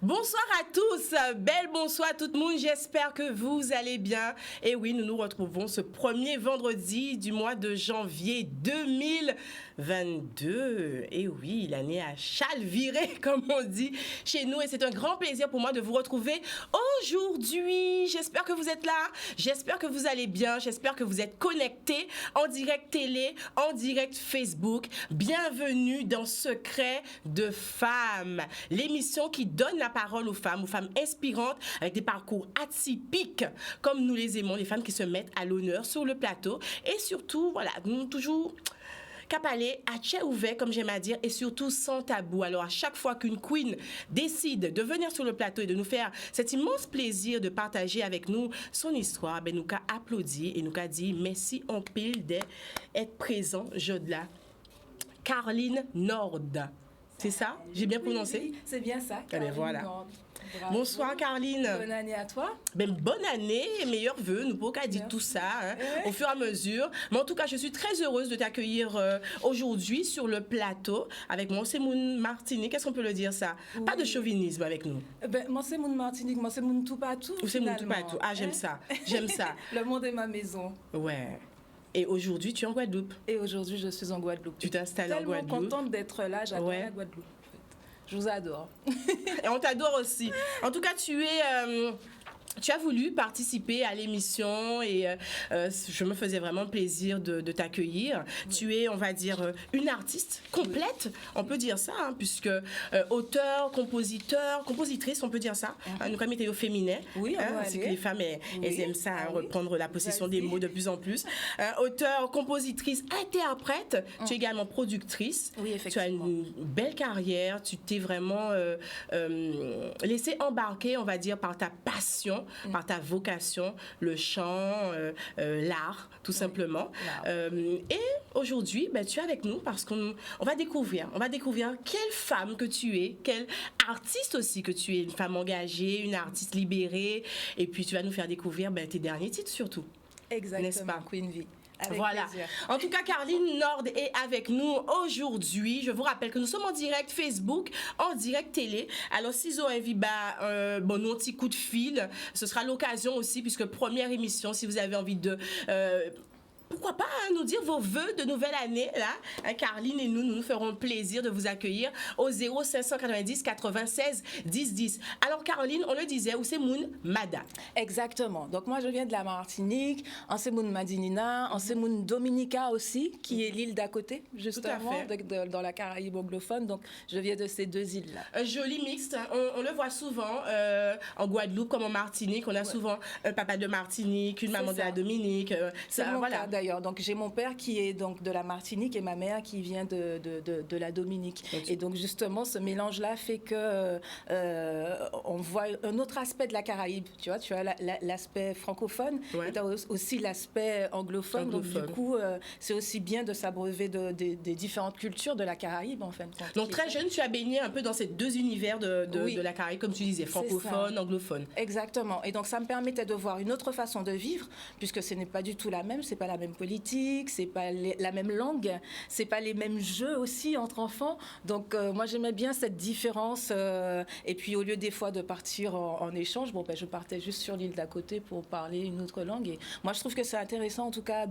Bonsoir à tous, bel bonsoir à tout le monde, j'espère que vous allez bien. Et oui, nous nous retrouvons ce premier vendredi du mois de janvier 2022. Et oui, l'année a chalviré, comme on dit chez nous. Et c'est un grand plaisir pour moi de vous retrouver aujourd'hui. J'espère que vous êtes là, j'espère que vous allez bien, j'espère que vous êtes connectés en direct télé, en direct Facebook. Bienvenue dans Secret de Femmes, l'émission qui donne la parole aux femmes inspirantes avec des parcours atypiques comme nous les aimons, les femmes qui se mettent à l'honneur sur le plateau et surtout, voilà, nous toujours capalé à tchè ouvert, comme j'aime à dire, et surtout sans tabou. Alors, à chaque fois qu'une queen décide de venir sur le plateau et de nous faire cet immense plaisir de partager avec nous son histoire, ben, nous qu'a applaudi et nous qu'a dit merci en pile d'être présent, Jodla. Carline Nord. C'est ça? J'ai bien prononcé? Oui, c'est bien ça. Ah ben voilà. Bravo. Bonsoir Carline. Bonne année à toi. Ben, bonne année et meilleurs vœux. Nous pouvons qu'à dire tout ça au fur et à mesure. Mais en tout cas, je suis très heureuse de t'accueillir aujourd'hui sur le plateau avec Monsemoun Martinique. Qu'est-ce qu'on peut le dire ça? Oui. Pas de chauvinisme avec nous. Ben, Monsemoun Martinique, Monsemoun tout partout. Monsemoun tout partout. Ah, j'aime ça. J'aime ça. Le monde est ma maison. Ouais. Et aujourd'hui, tu es en Guadeloupe. Et aujourd'hui, je suis en Guadeloupe. Tu t'installes en Guadeloupe. Tellement contente d'être là. J'adore la Guadeloupe. Je vous adore. Et on t'adore aussi. En tout cas, tu as voulu participer à l'émission et je me faisais vraiment plaisir de t'accueillir. Oui. Tu es, on va dire, une artiste complète, oui. On peut dire ça, hein, puisque auteur, compositeur, compositrice, on peut dire ça. Nous, comme était au féminin, oui, hein, c'est que les femmes, elles aiment ça, reprendre la possession des mots de plus en plus. Auteur, compositrice, interprète, tu es également productrice. Oui, effectivement. Tu as une belle carrière, tu t'es vraiment laissé embarquer, on va dire, par ta passion, par ta vocation, le chant, l'art, tout simplement. Et aujourd'hui, ben, tu es avec nous parce qu'on va découvrir quelle femme que tu es, quelle artiste aussi que tu es, une femme engagée, une artiste libérée, et puis tu vas nous faire découvrir tes derniers titres surtout. Exactement, n'est-ce pas? Queen V. Avec voilà. Plaisir. En tout cas, Carline Nord est avec nous aujourd'hui. Je vous rappelle que nous sommes en direct Facebook, en direct télé. Alors, si vous avez envie, nous, un petit coup de fil, ce sera l'occasion aussi, puisque première émission, si vous avez envie de... pourquoi pas nous dire vos vœux de nouvelle année, là. Carline et nous ferons plaisir de vous accueillir au 0590 96 10 10. Alors, Caroline, on le disait, où c'est Moun Mada. Exactement. Donc, moi, je viens de la Martinique, en Semoun Madinina, en Semoun Dominica aussi, qui est l'île d'à côté, justement, dans la Caraïbe anglophone. Donc, je viens de ces deux îles-là. Un joli mixte. On le voit souvent en Guadeloupe comme en Martinique. On a souvent un papa de Martinique, une maman de la Dominique. C'est mon cas, d'ailleurs. Donc, j'ai mon père qui est donc de la Martinique et ma mère qui vient de la Dominique. Et donc, justement, ce mélange-là fait que on voit un autre aspect de la Caraïbe. Tu vois, tu as l'aspect francophone et tu as aussi l'aspect anglophone. Donc, du coup, c'est aussi bien de s'abreuver des différentes cultures de la Caraïbe, en fin de compte. Donc, très jeune, tu as baigné un peu dans ces deux univers de la Caraïbe, comme tu disais, francophone, anglophone. Exactement. Et donc, ça me permettait de voir une autre façon de vivre, puisque ce n'est pas du tout la même, c'est pas la même même politique, c'est pas la même langue, c'est pas les mêmes jeux aussi entre enfants. Donc moi j'aimais bien cette différence. Et puis au lieu des fois de partir en échange, je partais juste sur l'île d'à côté pour parler une autre langue. Et moi je trouve que c'est intéressant en tout cas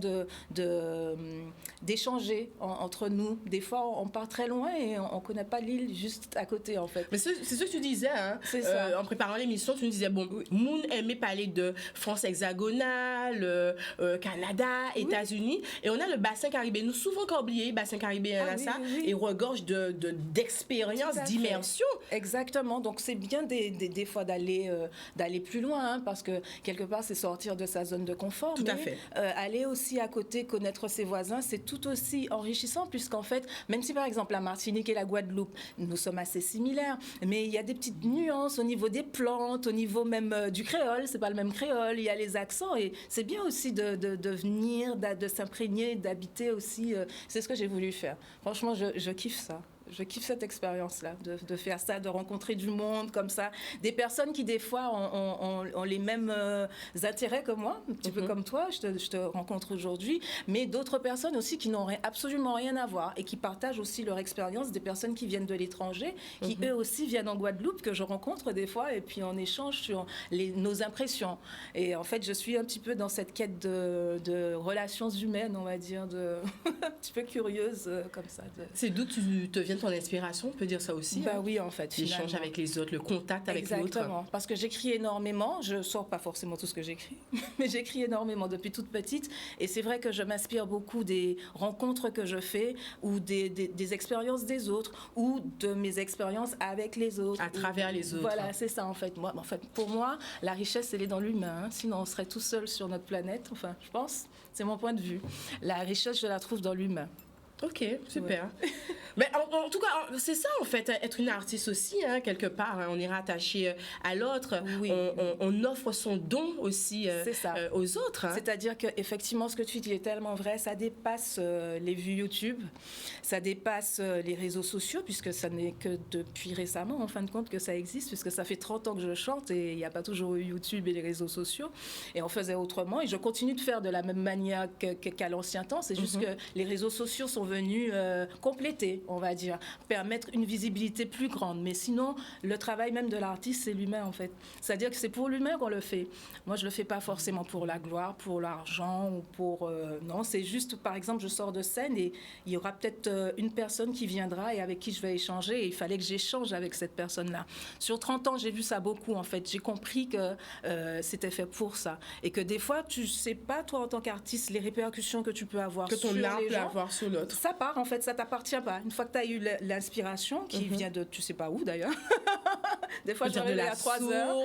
d'échanger entre nous. Des fois on part très loin et on connaît pas l'île juste à côté en fait. Mais c'est ce que tu disais, hein, en préparant l'émission, tu nous disais, bon, Moon aimait parler de France hexagonale, Canada, États-Unis, et on a le bassin caribéen. Nous souvent oublié bassin caribéen et regorge d'expériences, d'immersion. Exactement. Donc c'est bien des fois d'aller plus loin, hein, parce que quelque part c'est sortir de sa zone de confort. Tout à fait. Aller aussi à côté, connaître ses voisins, c'est tout aussi enrichissant, puisqu'en fait, même si par exemple la Martinique et la Guadeloupe, nous sommes assez similaires, mais il y a des petites nuances au niveau des plantes, au niveau même du créole, c'est pas le même créole, il y a les accents, et c'est bien aussi de venir, de s'imprégner, d'habiter aussi. C'est ce que j'ai voulu faire. Franchement, je kiffe ça. Je kiffe cette expérience-là, de faire ça, de rencontrer du monde comme ça. Des personnes qui, des fois, ont les mêmes intérêts que moi, un petit peu comme toi, je te rencontre aujourd'hui, mais d'autres personnes aussi qui n'ont absolument rien à voir et qui partagent aussi leur expérience, des personnes qui viennent de l'étranger, qui eux aussi viennent en Guadeloupe, que je rencontre des fois, et puis on échange sur nos impressions. Et en fait, je suis un petit peu dans cette quête de relations humaines, on va dire, un petit peu curieuse comme ça. C'est d'où tu te viens ton inspiration, on peut dire ça aussi. Oui, en fait. L'échange avec les autres, le contact avec l'autre. Exactement. Parce que j'écris énormément. Je ne sors pas forcément tout ce que j'écris, mais j'écris énormément depuis toute petite. Et c'est vrai que je m'inspire beaucoup des rencontres que je fais ou des expériences des autres ou de mes expériences avec les autres. À travers les autres. Voilà, c'est ça en fait. Pour moi, la richesse, elle est dans l'humain. Hein. Sinon, on serait tout seul sur notre planète. Enfin, je pense. C'est mon point de vue. La richesse, je la trouve dans l'humain. Ok, super. Ouais. Mais en tout cas, c'est ça en fait, être une artiste aussi, hein, quelque part. Hein, on est rattaché à l'autre. Oui. On offre son don aussi aux autres. Hein. C'est-à-dire qu'effectivement, ce que tu dis est tellement vrai. Ça dépasse les vues YouTube, ça dépasse les réseaux sociaux, puisque ça n'est que depuis récemment, en fin de compte, que ça existe, puisque ça fait 30 ans que je chante et il n'y a pas toujours eu YouTube et les réseaux sociaux. Et on faisait autrement. Et je continue de faire de la même manière qu'à l'ancien temps. C'est juste que les réseaux sociaux sont venus compléter, on va dire, permettre une visibilité plus grande. Mais sinon, le travail même de l'artiste, c'est l'humain, en fait. C'est-à-dire que c'est pour l'humain qu'on le fait. Moi, je le fais pas forcément pour la gloire, pour l'argent ou pour... non, c'est juste, par exemple, je sors de scène et il y aura peut-être une personne qui viendra et avec qui je vais échanger et il fallait que j'échange avec cette personne-là. Sur 30 ans, j'ai vu ça beaucoup, en fait. J'ai compris que c'était fait pour ça. Et que des fois, tu sais pas, toi, en tant qu'artiste, les répercussions que tu peux avoir sur les gens. Que ton art peut avoir sur l'autre. Ça part, en fait, ça t'appartient pas. Une fois que tu as eu l'inspiration, qui vient de tu sais pas où d'ailleurs. Des fois, je de à 3 heures.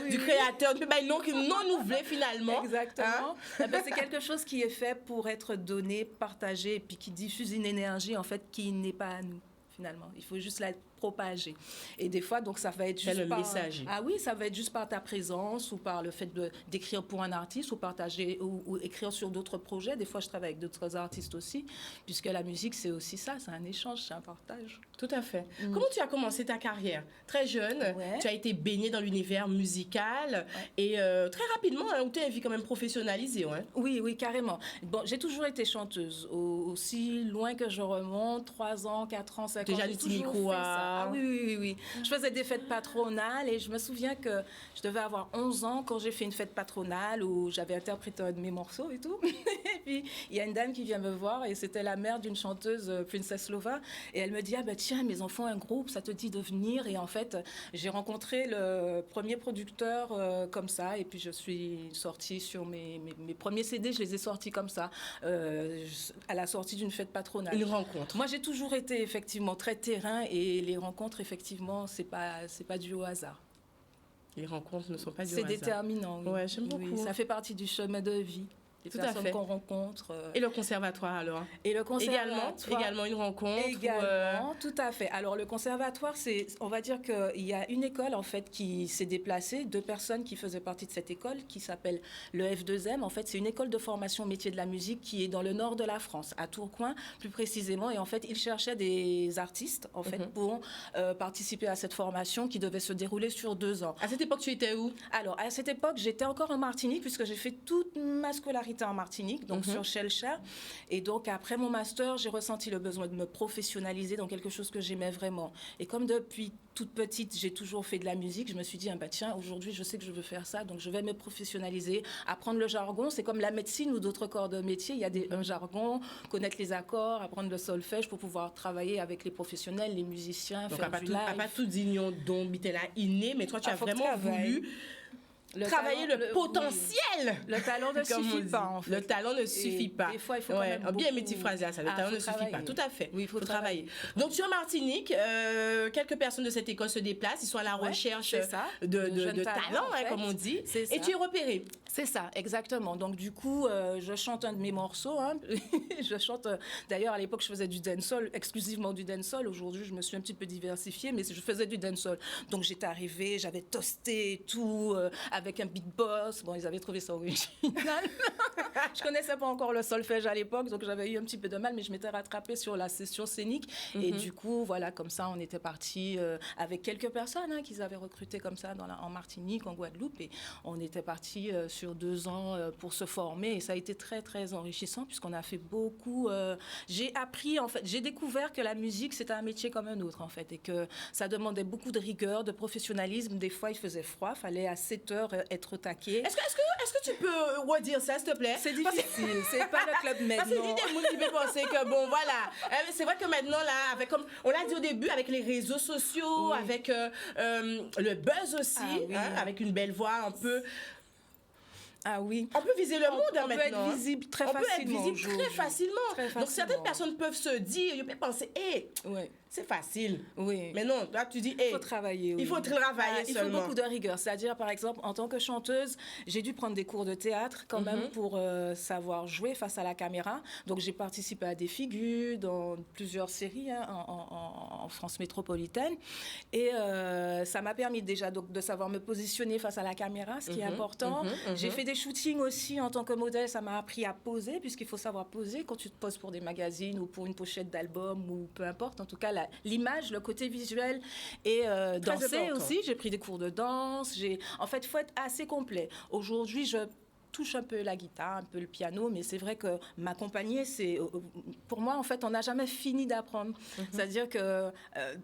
Du créateur, non renouvelé finalement. Exactement. Hein? C'est quelque chose qui est fait pour être donné, partagé, et puis qui diffuse une énergie, en fait, qui n'est pas à nous, finalement. Il faut juste la propager. Et des fois, donc, ça va être juste messager. Ah oui, ça va être juste par ta présence ou par le fait d'écrire pour un artiste ou partager ou écrire sur d'autres projets. Des fois, je travaille avec d'autres artistes aussi, puisque la musique, c'est aussi ça, c'est un échange, c'est un partage. Tout à fait. Comment tu as commencé ta carrière? Très jeune, tu as été baignée dans l'univers musical et très rapidement, où tu as une vie quand même professionnalisée. Ouais. Oui, carrément. Bon, j'ai toujours été chanteuse, aussi loin que je remonte, 3 ans, 4 ans, 5 ans. Déjà les petits micros. Ah oui. Je faisais des fêtes patronales et je me souviens que je devais avoir 11 ans quand j'ai fait une fête patronale où j'avais interprété un de mes morceaux et tout. Et puis, il y a une dame qui vient me voir et c'était la mère d'une chanteuse, Princess Lova. Et elle me dit, tiens, mes enfants ont un groupe, ça te dit de venir? Et en fait, j'ai rencontré le premier producteur comme ça. Et puis, je suis sortie sur mes premiers CD, je les ai sortis comme ça, à la sortie d'une fête patronale. Une rencontre. Moi, j'ai toujours été effectivement très terrain et les rencontres, effectivement, c'est pas dû au hasard. Les rencontres ne sont pas dû au hasard. C'est déterminant. Oui. Ouais, j'aime beaucoup. Oui, ça fait partie du chemin de vie. Les personnes qu'on rencontre. Et le conservatoire, alors? Et le conservatoire. Également une rencontre? Également, tout à fait. Alors, le conservatoire, on va dire qu'il y a une école, en fait, qui s'est déplacée, 2 personnes qui faisaient partie de cette école, qui s'appelle le F2M. En fait, c'est une école de formation métier de la musique qui est dans le nord de la France, à Tourcoing, plus précisément. Et en fait, ils cherchaient des artistes, en fait, pour participer à cette formation qui devait se dérouler sur 2 ans. À cette époque, tu étais où? Alors, à cette époque, j'étais encore en Martinique, puisque j'ai fait toute ma scolarité était en Martinique, donc sur Shellshare. Et donc, après mon master, j'ai ressenti le besoin de me professionnaliser dans quelque chose que j'aimais vraiment. Et comme depuis toute petite, j'ai toujours fait de la musique, je me suis dit, tiens, aujourd'hui, je sais que je veux faire ça, donc je vais me professionnaliser, apprendre le jargon. C'est comme la médecine ou d'autres corps de métier. Il y a un jargon, connaître les accords, apprendre le solfège pour pouvoir travailler avec les professionnels, les musiciens, faire du live. Pas tout dignon dont tu là inné, mais toi, tu as vraiment voulu travailler le potentiel. Le talent ne suffit pas, en fait. Le talent ne suffit pas. Des fois, il faut quand même bien mes petites phrases là, ça. Le talent ne suffit pas. Tout à fait. Oui, il faut travailler. Donc, sur Martinique, quelques personnes de cette école se déplacent. Ils sont à la recherche de talent, en fait, comme on dit. Et tu es repéré. C'est ça, exactement. Donc, du coup, je chante un de mes morceaux. Je chante... D'ailleurs, à l'époque, je faisais du dancehall, exclusivement du dancehall. Aujourd'hui, je me suis un petit peu diversifiée, mais je faisais du dancehall. Donc, j'étais arrivée, j'avais toasté et tout... avec un beat boss. Bon, ils avaient trouvé ça original. Je connaissais pas encore le solfège à l'époque, donc j'avais eu un petit peu de mal, mais je m'étais rattrapée sur la session scénique. Et du coup, voilà, comme ça, on était partis avec quelques personnes qu'ils avaient recrutées comme ça en Martinique, en Guadeloupe. Et on était partis sur 2 ans pour se former. Et ça a été très, très enrichissant puisqu'on a fait beaucoup... j'ai appris, en fait, j'ai découvert que la musique, c'était un métier comme un autre, en fait, et que ça demandait beaucoup de rigueur, de professionnalisme. Des fois, il faisait froid, il fallait à 7 heures être au taquet. Est-ce que tu peux redire ça, s'il te plaît? C'est difficile, c'est pas le club maintenant. Parce qu'il y a des gens qui peuvent penser que, bon, voilà. C'est vrai que maintenant, là, avec, comme on l'a dit au début, avec les réseaux sociaux, avec le buzz aussi, avec une belle voix un peu... Ah oui. On peut viser le monde maintenant. On peut être visible très facilement. On peut être visible très facilement. Donc, certaines personnes peuvent se dire, ils peuvent penser, c'est facile. Oui. Mais non, là, tu dis, il faut travailler. Il faut travailler seulement. Il faut beaucoup de rigueur. C'est-à-dire, par exemple, en tant que chanteuse, j'ai dû prendre des cours de théâtre quand même pour savoir jouer face à la caméra. Donc, j'ai participé à des figures dans plusieurs séries en France métropolitaine. Et ça m'a permis déjà donc, de savoir me positionner face à la caméra, ce qui est important. J'ai fait des shootings aussi en tant que modèle. Ça m'a appris à poser, puisqu'il faut savoir poser quand tu te poses pour des magazines ou pour une pochette d'album ou peu importe. En tout cas, l'image, le côté visuel et danser aussi. J'ai pris des cours de danse. En fait, il faut être assez complet. Aujourd'hui, je touche un peu la guitare, un peu le piano, mais c'est vrai que m'accompagner, pour moi, en fait, on n'a jamais fini d'apprendre. C'est-à-dire que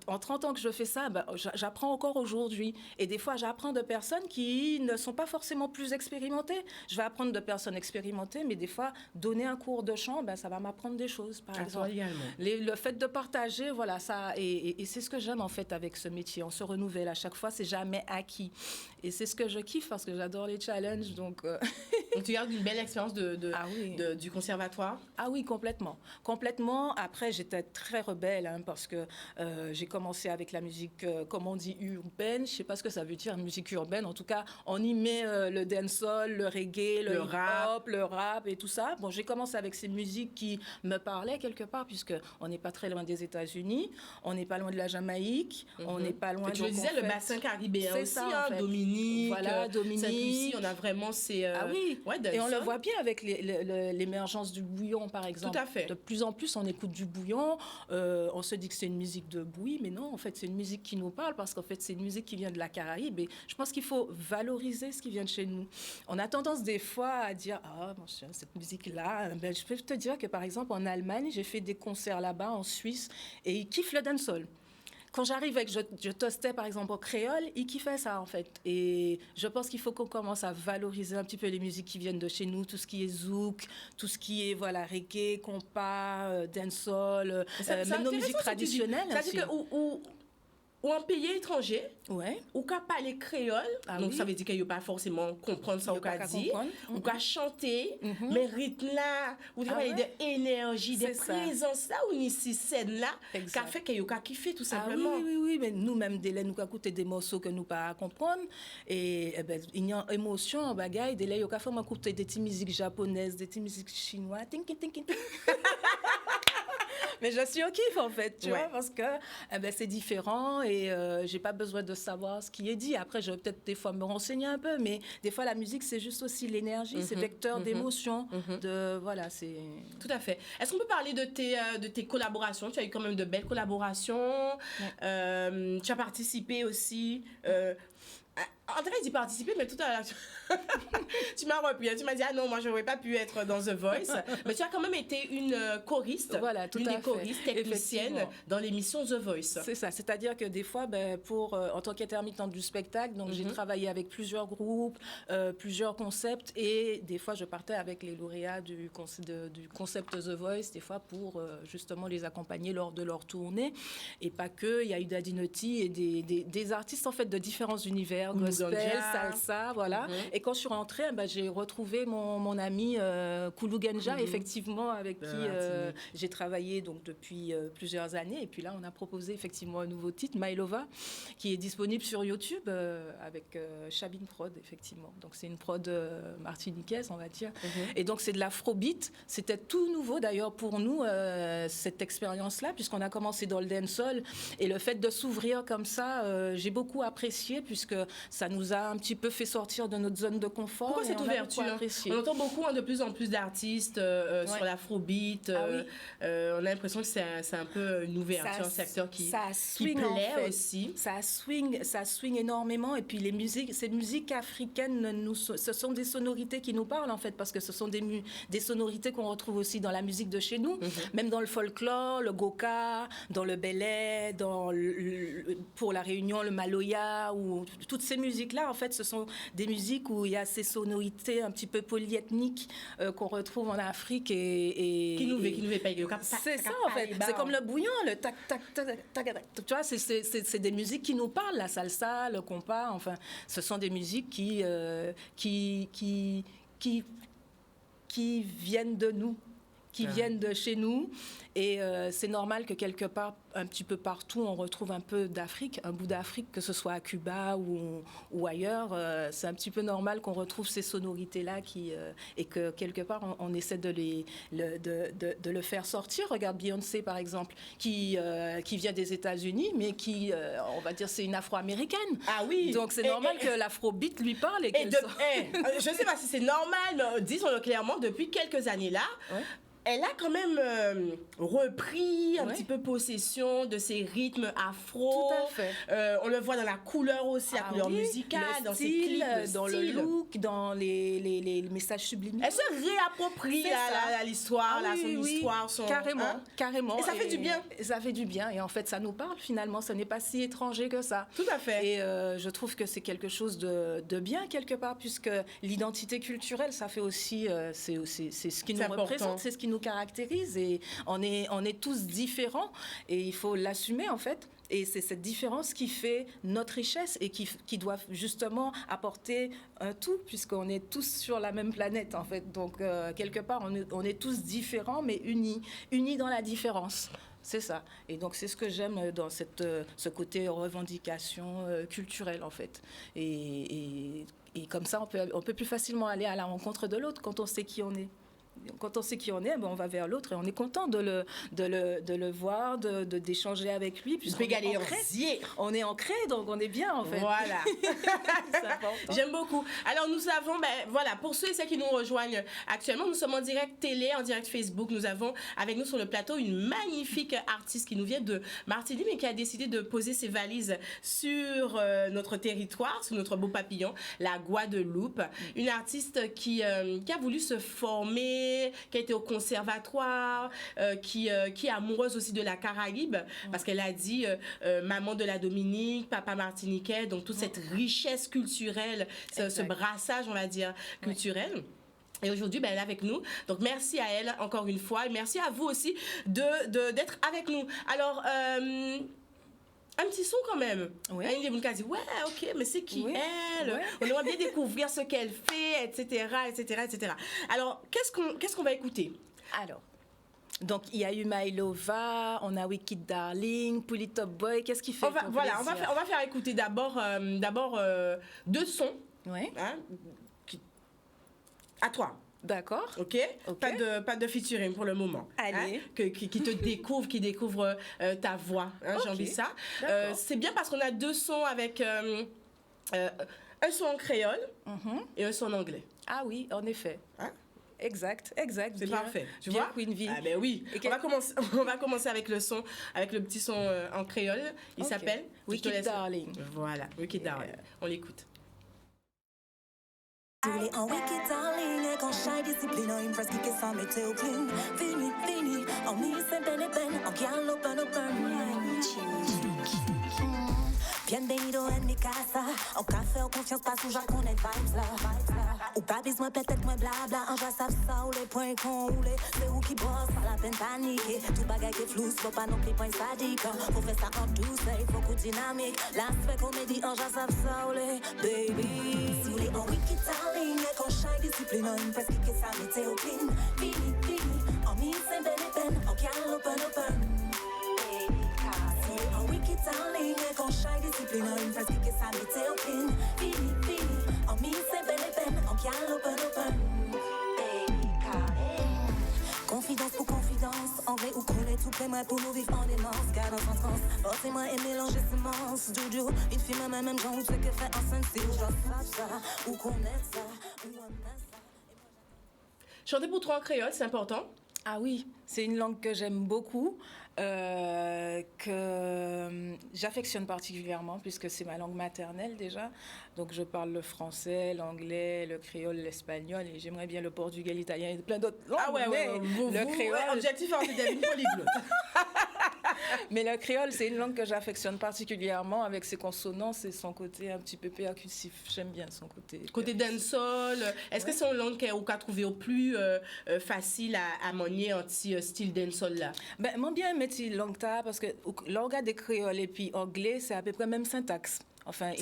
en 30 ans que je fais ça, j'apprends encore aujourd'hui. Et des fois, j'apprends de personnes qui ne sont pas forcément plus expérimentées. Je vais apprendre de personnes expérimentées, mais des fois, donner un cours de chant, ça va m'apprendre des choses, par exemple. Le fait de partager, voilà, ça, et c'est ce que j'aime, en fait, avec ce métier. On se renouvelle à chaque fois, c'est jamais acquis. Et c'est ce que je kiffe, parce que j'adore les challenges, donc... Donc, tu gardes une belle expérience du conservatoire? Ah oui, complètement. Complètement. Après, j'étais très rebelle parce que j'ai commencé avec la musique, comme on dit, urbaine. Je ne sais pas ce que ça veut dire, musique urbaine. En tout cas, on y met le dancehall, le reggae, le hip-hop, le rap et tout ça. Bon, j'ai commencé avec ces musiques qui me parlaient quelque part, puisqu'on n'est pas très loin des États-Unis, on n'est pas loin de la Jamaïque, on n'est pas loin... Tu le disais, le bassin caribéen aussi, ça, Dominique. Voilà, Dominique. Ici, on a vraiment ces... Ah oui. Et on le voit bien avec l'émergence du bouillon, par exemple. Tout à fait. De plus en plus, on écoute du bouillon. On se dit que c'est une musique de bouillie, mais non, en fait, c'est une musique qui nous parle parce qu'en fait, c'est une musique qui vient de la Caraïbe. Et je pense qu'il faut valoriser ce qui vient de chez nous. On a tendance des fois à dire « Ah, mon chien, cette musique-là... » Je peux te dire que, par exemple, en Allemagne, j'ai fait des concerts là-bas, en Suisse, et ils kiffent le dancehall. Quand j'arrive et que je toastais, par exemple, au créole, ils kiffaient ça, en fait. Et je pense qu'il faut qu'on commence à valoriser un petit peu les musiques qui viennent de chez nous, tout ce qui est zouk, tout ce qui est, voilà, reggae, compas, dancehall, même nos musiques traditionnelles. C'est-à-dire que ou en pays étranger, ou qu'à parler créole, donc ça veut dire qu'il n'y a pas forcément comprendre ça ou qu'à dire, ou qu'à chanter, mais rythme là, ou de énergie, de présence là, ou ici scène là, qu'a fait qu'il y a kiffé tout simplement. Oui, mais nous-mêmes, nous qu'à écouter des morceaux que nous pas comprendre, et il y a une émotion en bagaille, il y a qu'à faire écouter des petites musiques japonaises, des petites musiques chinoises, mais je suis au kiff, en fait, tu vois, parce que c'est différent et j'ai pas besoin de savoir ce qui est dit. Après, je vais peut-être des fois me renseigner un peu, mais des fois, la musique, c'est juste aussi l'énergie, c'est vecteur d'émotion. Voilà, c'est... Tout à fait. Est-ce qu'on peut parler de tes collaborations? Tu as eu quand même de belles collaborations. Tu as participé aussi... En train d'y participer, mais tout à l'heure, tu m'as repris. Tu m'as dit, ah non, moi, je n'aurais pas pu être dans The Voice. Mais tu as quand même été une choriste, voilà, tout une à des fait. choristes techniciennes dans l'émission The Voice. C'est ça, c'est-à-dire que des fois, en tant qu'intermittente du spectacle, donc j'ai travaillé avec plusieurs groupes, plusieurs concepts, et des fois, je partais avec les lauréats du concept The Voice, des fois pour justement les accompagner lors de leur tournée. Et pas que, il y a eu Daddy Naughty et des artistes en fait de différents univers, gospel, salsa, voilà. Et quand je suis rentrée, j'ai retrouvé mon ami Koulou Genja, effectivement, avec qui j'ai travaillé donc depuis plusieurs années. Et puis là, on a proposé effectivement un nouveau titre, My Lova, qui est disponible sur YouTube avec Chabine Prod, effectivement. Donc c'est une prod martiniquaise, on va dire. Et donc c'est de l'afrobeat. C'était tout nouveau d'ailleurs pour nous, cette expérience-là, puisqu'on a commencé dans le dancehall. Et le fait de s'ouvrir comme ça, j'ai beaucoup apprécié, puisque ça nous a un petit peu fait sortir de notre zone de confort. Pourquoi cette ouverture? On entend beaucoup de plus en plus d'artistes sur l'afrobeat. On a l'impression que c'est un peu une ouverture, un secteur qui plaît en fait. Aussi. Ça swing énormément. Et puis ces musiques africaines, ce sont des sonorités qui nous parlent en fait, parce que ce sont des sonorités qu'on retrouve aussi dans la musique de chez nous, même dans le folklore, le goka, dans le belé, pour la Réunion, le maloya, ou toutes ces musiques-là, en fait, ce sont des musiques où il y a ces sonorités un petit peu polyethniques qu'on retrouve en Afrique qui nous c'est ça, en fait. C'est comme le bouillon, le tac, tac, tac, tac, tac. Tu vois, c'est des musiques qui nous parlent, la salsa, le compas, enfin, ce sont des musiques qui viennent de nous, qui viennent de chez nous. Et c'est normal que quelque part, un petit peu partout, on retrouve un peu d'Afrique, un bout d'Afrique, que ce soit à Cuba ou ailleurs. C'est un petit peu normal qu'on retrouve ces sonorités-là et que quelque part, on essaie de le faire sortir. Regarde Beyoncé, par exemple, qui vient des États-Unis, mais qui, on va dire, c'est une Afro-américaine. Ah oui. Donc c'est normal que l'Afrobeat lui parle. Je ne sais pas si c'est normal, mais disons-le clairement, depuis quelques années-là, elle a quand même repris un petit peu possession de ses rythmes afro. Tout à fait. On le voit dans la couleur aussi, la couleur musicale, dans ses clips, le look, dans les messages subliminaux. Elle se réapproprie l'histoire, son histoire. Carrément. Et ça fait du bien. Ça fait du bien. Et en fait, ça nous parle finalement. Ce n'est pas si étranger que ça. Tout à fait. Et je trouve que c'est quelque chose de bien quelque part, puisque l'identité culturelle, ça fait aussi, c'est ce qui nous représente, c'est ce qui nous caractérise, et on est tous différents et il faut l'assumer en fait. Et c'est cette différence qui fait notre richesse et qui doit justement apporter un tout, puisqu'on est tous sur la même planète en fait. Donc quelque part on est tous différents mais unis dans la différence. C'est ça. Et donc, c'est ce que j'aime dans ce côté revendication culturelle, en fait. Et comme ça, on peut plus facilement aller à la rencontre de l'autre quand on sait qui on est. Quand on sait qui on est, on va vers l'autre et on est content de le voir, d'échanger avec lui. On est ancré, donc on est bien en fait. Voilà. J'aime beaucoup. Alors nous avons, pour ceux et celles qui nous rejoignent actuellement, nous sommes en direct télé, en direct Facebook. Nous avons avec nous sur le plateau une magnifique artiste qui nous vient de Martinique, mais qui a décidé de poser ses valises sur notre territoire, sur notre beau papillon, la Guadeloupe. Une artiste qui a voulu se former, qui a été au conservatoire, qui est amoureuse aussi de la Caraïbe, parce qu'elle a dit maman de la Dominique, papa martiniquais, donc toute cette richesse culturelle, ce brassage, on va dire, culturel. Et aujourd'hui, elle est avec nous. Donc, merci à elle encore une fois. Et merci à vous aussi d'être avec nous. Alors, un petit son quand même. Oui. Il y a des gens qui disent, ouais, ok, mais c'est qui elle? Ouais. On aimerait bien découvrir ce qu'elle fait, etc., etc., etc. Alors, qu'est-ce qu'on va écouter? Alors, donc, il y a eu My Lova, on a Wicked Darling, Pull It Up Boy. Qu'est-ce qui fait? On va faire écouter d'abord deux sons. Oui. Hein, à toi. D'accord. Ok. Pas de featuring pour le moment. Allez. Hein, qui te découvre, qui découvre ta voix. Hein, j'ai envie de ça. C'est bien parce qu'on a deux sons avec un son en créole et un son en anglais. Ah oui, en effet. Hein? Exact. C'est bien, parfait. Tu bien vois? Queen V. Ah ben oui. On va commencer avec le son, avec le petit son en créole. Il s'appelle Wicked Darling. Voilà, Wicked Darling. On l'écoute. Julie en wicked darling, et quand shy discipline, on impress qui ça mette au clean. Fini, on mise et ben, on gal open. Bienvenido en mi casa, on café au confiance, pas sous Jacques, on est vibes là. Ou pas besoin peut-être moins blabla, on va savoir où les points qu'on roule. C'est où qui bosse, pas la peine paniquer. Tout bagage qui flou, faut pas non plus point sadique. Faut faire ça en douce, il faut coup dynamique. L'aspect comédie, on va savoir où les baby. Si vous les en wicked darling, et quand shy discipline, on impress qui ça mette au clean. Fini, on mise et ben, on gal open. Darling, et quand shy discipline, on impress qui ça mette au clean. Fini, on mise et ben, on gal open. Confidence pour confidence, en vrai ou coller tout près moi pour nous vivre en démence. Car dans son sens, forcément et mélanger semences. Doudou, une fille même genre, ce que fait enceinte, si ou j'en ça, ou connaître ça, ou on a ça. Chanter pour toi en créole, c'est important? Ah oui, c'est une langue que j'aime beaucoup, que j'affectionne particulièrement puisque c'est ma langue maternelle déjà. Donc je parle le français, l'anglais, le créole, l'espagnol et j'aimerais bien le portugais, l'italien et plein d'autres langues. Ah ouais, le créole. Objectif, c'est d'être polyglotte. Mais le créole, c'est une langue que j'affectionne particulièrement avec ses consonances et son côté un petit peu percussif. J'aime bien son côté. Côté dancehall, est-ce que c'est une langue qu'on a trouvé au plus facile à manier anti-style dancehall là? Ben, moi bien aimé cette langue là parce que l'orga des créoles et puis anglais, c'est à peu près même syntaxe. Enfin,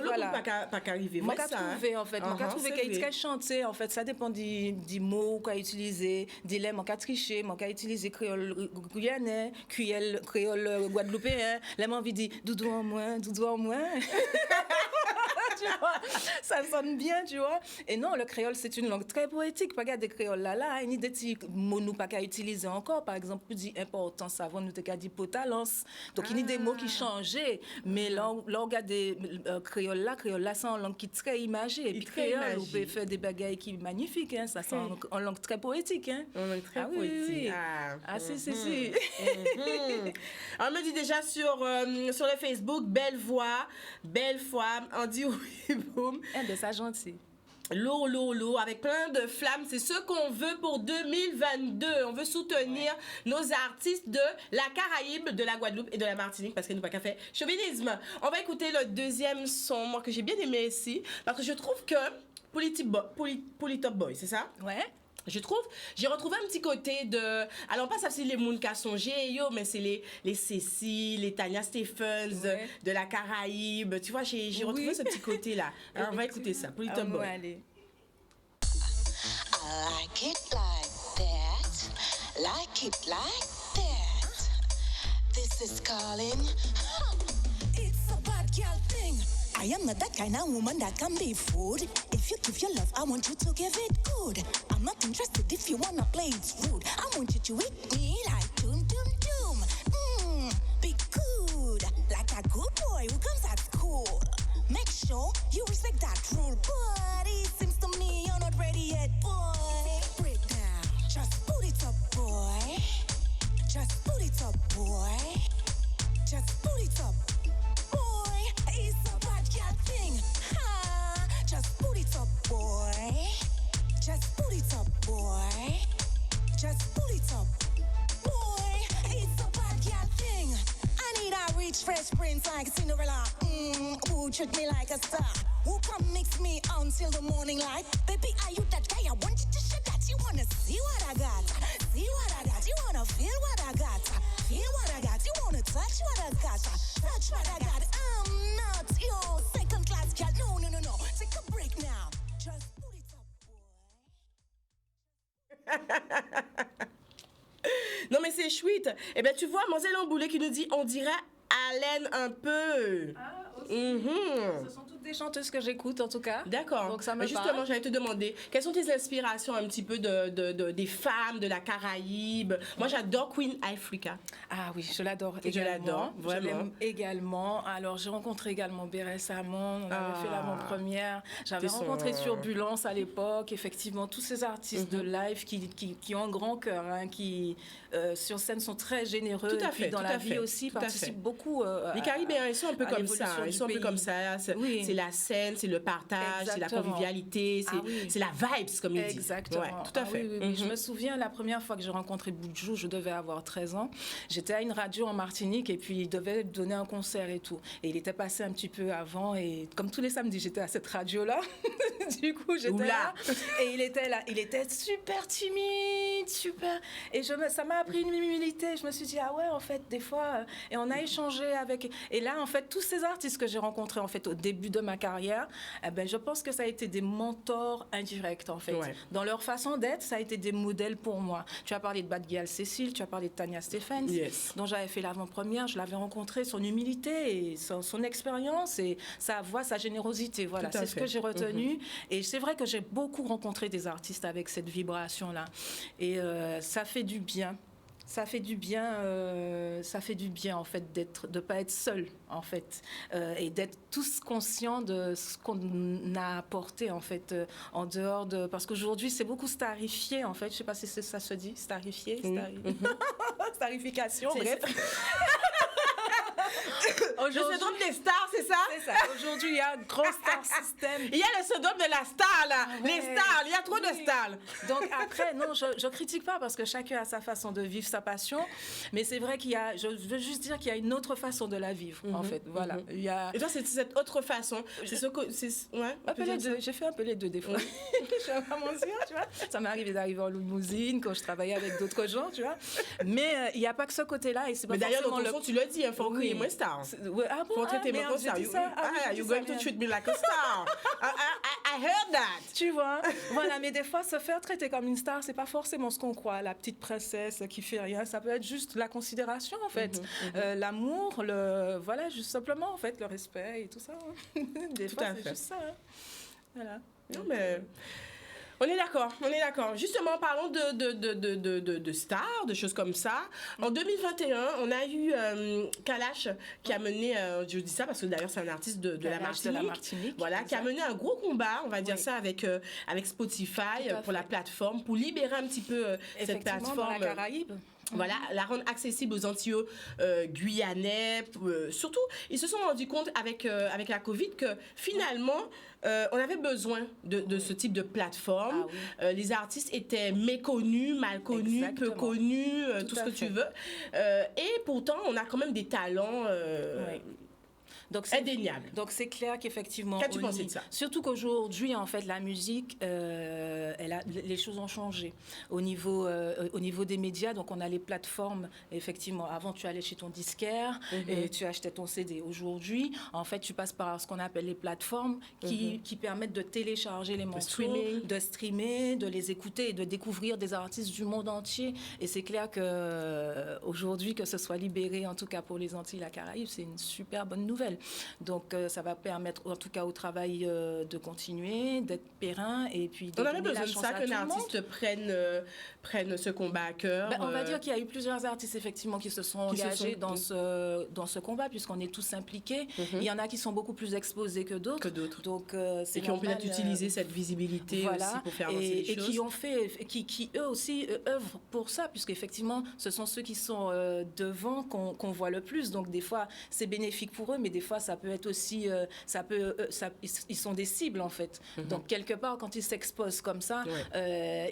voilà. Pas qu'arriver. Moi, trouvé en fait. Moi, trouvé qu'il y a chanter en fait. Ça dépend des mots qu'on a utilisé, des lettres qu'on a triché, qu'on a utilisé créole guyanais, créole guadeloupéen. Là, j'ai envie de dire doudou en moins. Tu vois, ça sonne bien, tu vois. Et non, le créole, c'est une langue très poétique. Pas des créoles là, il y a des petits mots nous pas qu'à utiliser encore. Par exemple, plus dit importance avant, nous t'ai qu'à dire potalance. Donc, il y a des mots qui changeaient. Mais là, des créole là, c'est une langue qui est très imagée. Et puis créole, on peut faire des bagailles qui sont magnifiques. Hein. Ça, c'est une langue très poétique. Hein. Une langue très poétique. Oui. Si. On me dit déjà sur le Facebook, belle voix, belle femme, on dit oui, boum. Ben, ça gentil. Lourd, avec plein de flammes. C'est ce qu'on veut pour 2022. On veut soutenir nos artistes de la Caraïbe, de la Guadeloupe et de la Martinique parce que nous pas qu'à faire chauvinisme. On va écouter le deuxième son, moi, que j'ai bien aimé ici, parce que je trouve que Polytop Boy, c'est ça? Ouais. Je trouve, j'ai retrouvé un petit côté de... Alors, pas ça, c'est les Moun qui sont songé, mais c'est les Cécile, les Tania Stephens, de la Caraïbe. Tu vois, j'ai retrouvé ce petit côté-là. Alors, on va écouter ça, Polytop Boy. Allez. I like it like that. Like it like that. This is calling. It's a bad girl thing. I am not that kind of woman that can be fooled. If you give your love, I want you to give it good. I'm not interested if you wanna play it rude. I want you to eat me like doom. Be good, like a good boy who comes at school. Make sure you respect that rule. But it seems to me you're not ready yet, boy. Break down, just put it up, boy. Just put it up, boy. Just put it up. It's a bad girl thing. Ha! Just put it up, boy. Just put it up, boy. Just put it up, boy. It's a bad girl thing. I need a rich, fresh prince like Cinderella. Who treat me like a star? Who come mix me until the morning light? Baby, are you that guy? I want you to show that. You wanna see what I got? See what I got? You wanna feel what I got? Feel what I got? You wanna touch what I got? Touch what I got? I'm not your second class girl. No. Take a break now. Just put it up, boy. Non, mais c'est chouette. Eh bien, tu vois, Mademoiselle Amboulet qui nous dit, on dirait Alain un peu. Ah, aussi. Ce sont toutes toutes des chanteuses que j'écoute, en tout cas. D'accord. Donc ça me Mais justement, parle. j'allais te demander, quelles sont tes inspirations un petit peu des femmes de la Caraïbe? Moi, j'adore Queen Africa. Ah oui, je l'adore Je également. l'adore, Je vraiment. l'aime également. Alors, j'ai rencontré également Bérès Salmon. On avait fait l'avant-première. J'avais Ils sont- rencontré Turbulence à l'époque. Effectivement, tous ces artistes de live qui ont un grand cœur, hein, qui sur scène sont très généreux. Tout à et puis fait, dans tout la à vie fait, aussi, tout à fait. participent beaucoup. Les Caribéens, ils sont un peu à comme l'évolution ça. Ils du sont un peu pays. comme ça. C'est Oui. c'est la scène, c'est le partage, c'est la Exactement. convivialité, c'est Ah oui. c'est la vibes, comme ils disent. Exactement. Ouais, tout à Ah fait. oui, oui, oui. Je Mhm. me souviens la première fois que j'ai rencontré Boudjou, je devais avoir 13 ans. J'étais à une radio en Martinique et puis il devait donner un concert et tout. Et il était passé un petit peu avant et comme tous les samedis, j'étais à cette radio-là. Du coup, j'étais Oula. là. Et il était là. Il était super timide, super. Et ça m'a appris une humilité. Je me suis dit, ah ouais, en fait, des fois... Et on a échangé avec... Et là, en fait, tous ces artistes que j'ai rencontrés, en fait, au début de ma carrière, eh ben, je pense que ça a été des mentors indirects, en fait. Ouais. Dans leur façon d'être, ça a été des modèles pour moi. Tu as parlé de Bad Gyal Cécile, tu as parlé de Tania Stephens, Yes. dont j'avais fait l'avant-première. Je l'avais rencontré, son humilité et son expérience et sa voix, sa générosité. Voilà, Tout à c'est ce fait. que j'ai retenu. Et c'est vrai que j'ai beaucoup rencontré des artistes avec cette vibration-là. Et ça fait du bien. Ça fait du bien en fait de pas être seul en fait et d'être tous conscients de ce qu'on a apporté en fait en dehors de parce qu'aujourd'hui c'est beaucoup starifié en fait. Je sais pas si ça se dit starifié, starification. C'est- Bref. Le syndrome des stars, c'est ça? C'est ça. Aujourd'hui, il y a un gros star system. Il y a le syndrome de la star, là. Ah ouais. Les stars, il y a trop de Oui. stars. Donc après, non, je critique pas parce que chacun a sa façon de vivre sa passion, mais c'est vrai je veux juste dire qu'il y a une autre façon de la vivre, en fait. Voilà. Il y a... Et toi, c'est cette autre façon. C'est ce que. Ouais, Un peu les deux. J'ai fait un peu les deux des fois. Je vais pas mentir, tu vois. Ça m'est arrivé d'arriver en limousine quand je travaillais avec d'autres gens, tu vois. Mais il n'y a pas que ce côté-là et c'est pas Mais d'ailleurs, dans forcément ton son, tu l'as dit, il faut Oui. crier moi star. Ouais, ah bon, Faut traiter moi merde, comme ça. j'ai dit ça. Ah oui, j'ai dit You're ça, going to merde. treat me like a star. I heard that. Tu vois, voilà, mais des fois, se faire traiter comme une star, c'est pas forcément ce qu'on croit, la petite princesse qui fait rien, ça peut être juste la considération, en fait, l'amour, voilà, juste simplement, en fait, le respect et tout ça. Des Tout fois, à c'est fait. juste ça. Hein. Voilà. Non, mais. On est d'accord. Justement, parlons de stars, de choses comme ça. En 2021, on a eu Kalash qui a mené, je dis ça parce que d'ailleurs c'est un artiste de la Kalash de Martinique. la Martinique, Voilà, qui a exact. mené un gros combat, on va dire Oui. ça, avec Spotify Tout à pour la fait. plateforme, pour libérer un petit peu cette Effectivement, plateforme. dans la Caraïbe. Voilà, la rendre accessible aux Antillais guyanais. Surtout, ils se sont rendus compte avec la Covid que finalement, on avait besoin de ce type de plateforme. Ah oui. Les artistes étaient méconnus, mal connus, peu Exactement. connus, tout Tout ce à que fait. tu veux. Et pourtant, on a quand même des talents Oui. Donc indéniables. Donc c'est clair qu'effectivement, Qu'as-tu pensé de ça? surtout qu'aujourd'hui en fait la musique, les choses ont changé au niveau des médias. Donc on a les plateformes. Effectivement, avant tu allais chez ton disquaire et tu achetais ton CD. Aujourd'hui, en fait, tu passes par ce qu'on appelle les plateformes qui permettent de télécharger les morceaux, streaming. de streamer, de les écouter et de découvrir des artistes du monde entier. Et c'est clair que aujourd'hui que ce soit libéré, en tout cas pour les Antilles, la Caraïbe, c'est une super bonne nouvelle. Donc ça va permettre en tout cas au travail de continuer, d'être périn et puis de On avait donner la besoin de chance ça, à tout qu'un le monde. artiste prenne ce combat à cœur. Ben, on va dire qu'il y a eu plusieurs artistes effectivement qui se sont Qui se engagés sont- dans ce combat puisqu'on est tous impliqués. Il y en a qui sont beaucoup plus exposés que d'autres. Donc c'est et qui ont normal, peut-être utilisé cette visibilité aussi pour faire avancer les et choses. qui ont fait, qui eux aussi œuvrent pour ça, puisqu'effectivement, ce sont ceux qui sont devant qu'on voit le plus. Donc des fois, c'est bénéfique pour eux, mais des fois, ça peut être aussi, ils sont des cibles en fait. Donc quelque part, quand ils s'exposent comme ça,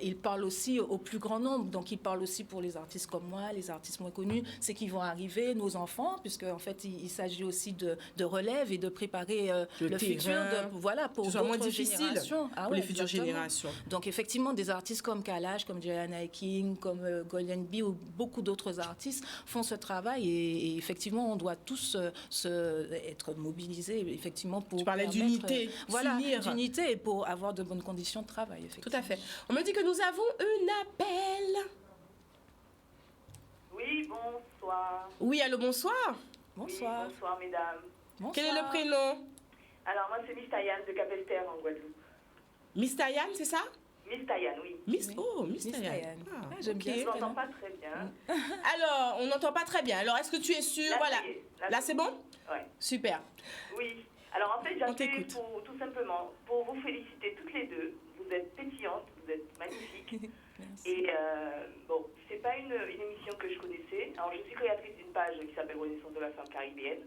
ils parlent aussi au plus grand nombre. Donc ils parlent aussi pour les artistes comme moi, les artistes moins connus, c'est qui vont arriver, nos enfants, puisque en fait, il s'agit aussi de relève et de préparer le futur, pour ce soit moins d'autres difficile générations. pour les futures Exactement. générations. Donc effectivement, des artistes comme Kalash, comme Diana King, comme Golden Bee ou beaucoup d'autres artistes font ce travail et effectivement, on doit tous être mobilisés effectivement pour Tu parlais permettre, d'unité, voilà, s'unir. d'unité et pour avoir de bonnes conditions de travail. Tout à fait. On me dit que nous avons un appel. Oui, bonsoir. Oui, allô, bonsoir. Bonsoir. Oui, bonsoir, mesdames. Bonsoir. Quel est le prénom? Alors, moi, c'est Miss Tayane de Cap-Esther, en Guadeloupe. Miss Tayane, c'est ça? Miss Tayane, oui. Miss Miss Tayane. Tayane. Ah, J'aime ok. bien Je ce ne m'entends prénom. pas très bien. Alors, on n'entend pas très bien. Alors, est-ce que tu es sûre? Là, Voilà. ça y est. Là, c'est bon? Ouais. Super. Oui. Alors, en fait, On j'appelle t'écoute. pour, tout simplement pour vous féliciter toutes les deux. Vous êtes pétillantes, vous êtes magnifiques. Merci. Et bon, c'est pas une émission que je connaissais. Alors, je suis créatrice d'une page qui s'appelle Renaissance de la femme caribéenne.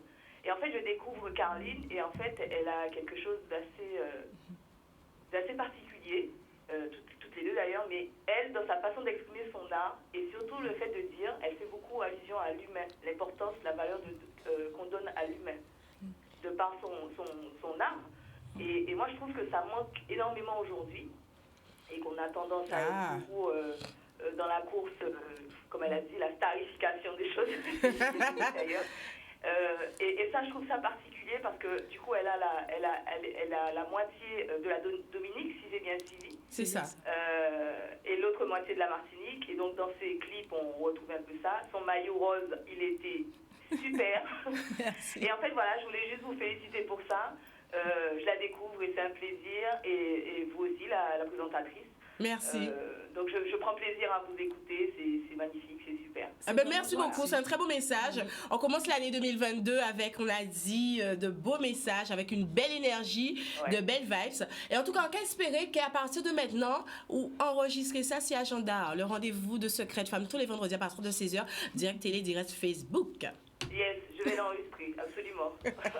Et en fait, je découvre Carline et en fait, elle a quelque chose d'assez particulier, toutes les deux d'ailleurs, mais elle, dans sa façon d'exprimer son art et surtout le fait de dire, elle fait beaucoup allusion à l'humain, l'importance, la valeur qu'on donne à l'humain, de par son art. Et moi, je trouve que ça manque énormément aujourd'hui et qu'on a tendance à être beaucoup dans la course, comme elle a dit, la starification des choses, d'ailleurs. Et ça, je trouve ça particulier parce que du coup, elle a la moitié de la Dominique, si j'ai bien suivi. C'est ça. Et l'autre moitié de la Martinique. Et donc, dans ses clips, on retrouve un peu ça. Son maillot rose, il était super. Merci. Et en fait, voilà, je voulais juste vous féliciter pour ça. Je la découvre et c'est un plaisir. Et vous aussi, la présentatrice. Merci. Donc, je prends plaisir à vous écouter. C'est magnifique, c'est super. Ah ben, merci beaucoup, c'est un très beau message. On commence l'année 2022 avec, on l'a dit, de beaux messages, avec une belle énergie, de belles vibes. Et en tout cas, on peut espérer qu'à partir de maintenant, ou enregistrer ça, c'est Agenda, le rendez-vous de Secret de Femmes tous les vendredis à partir de 16h, direct télé, direct Facebook. Yes, je vais l'enregistrer, absolument.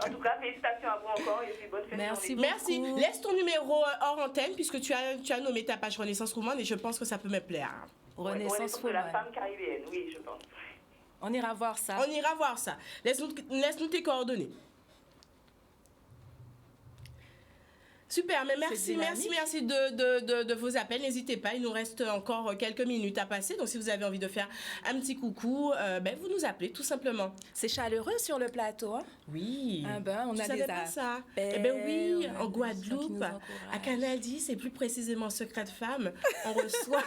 En tout cas, félicitations à vous encore et puis bonne fête. Merci journée. Merci. beaucoup. Laisse ton numéro hors antenne, puisque tu as nommé ta page Renaissance Woman et je pense que ça peut me plaire. Renaissance de la Woman. femme caribéenne, oui, je pense. On ira voir ça. On ira voir ça. Laisse-nous tes coordonnées. Super, mais merci de vos appels. N'hésitez pas, il nous reste encore quelques minutes à passer. Donc, si vous avez envie de faire un petit coucou, vous nous appelez tout simplement. C'est chaleureux sur le plateau, hein? Oui. Ah ben, on Tu a savais des pas ça? appels, Eh ben oui, on a des gens en qui Guadeloupe, nous encouragent. à Canadi, c'est plus précisément Secret de Femme. On reçoit...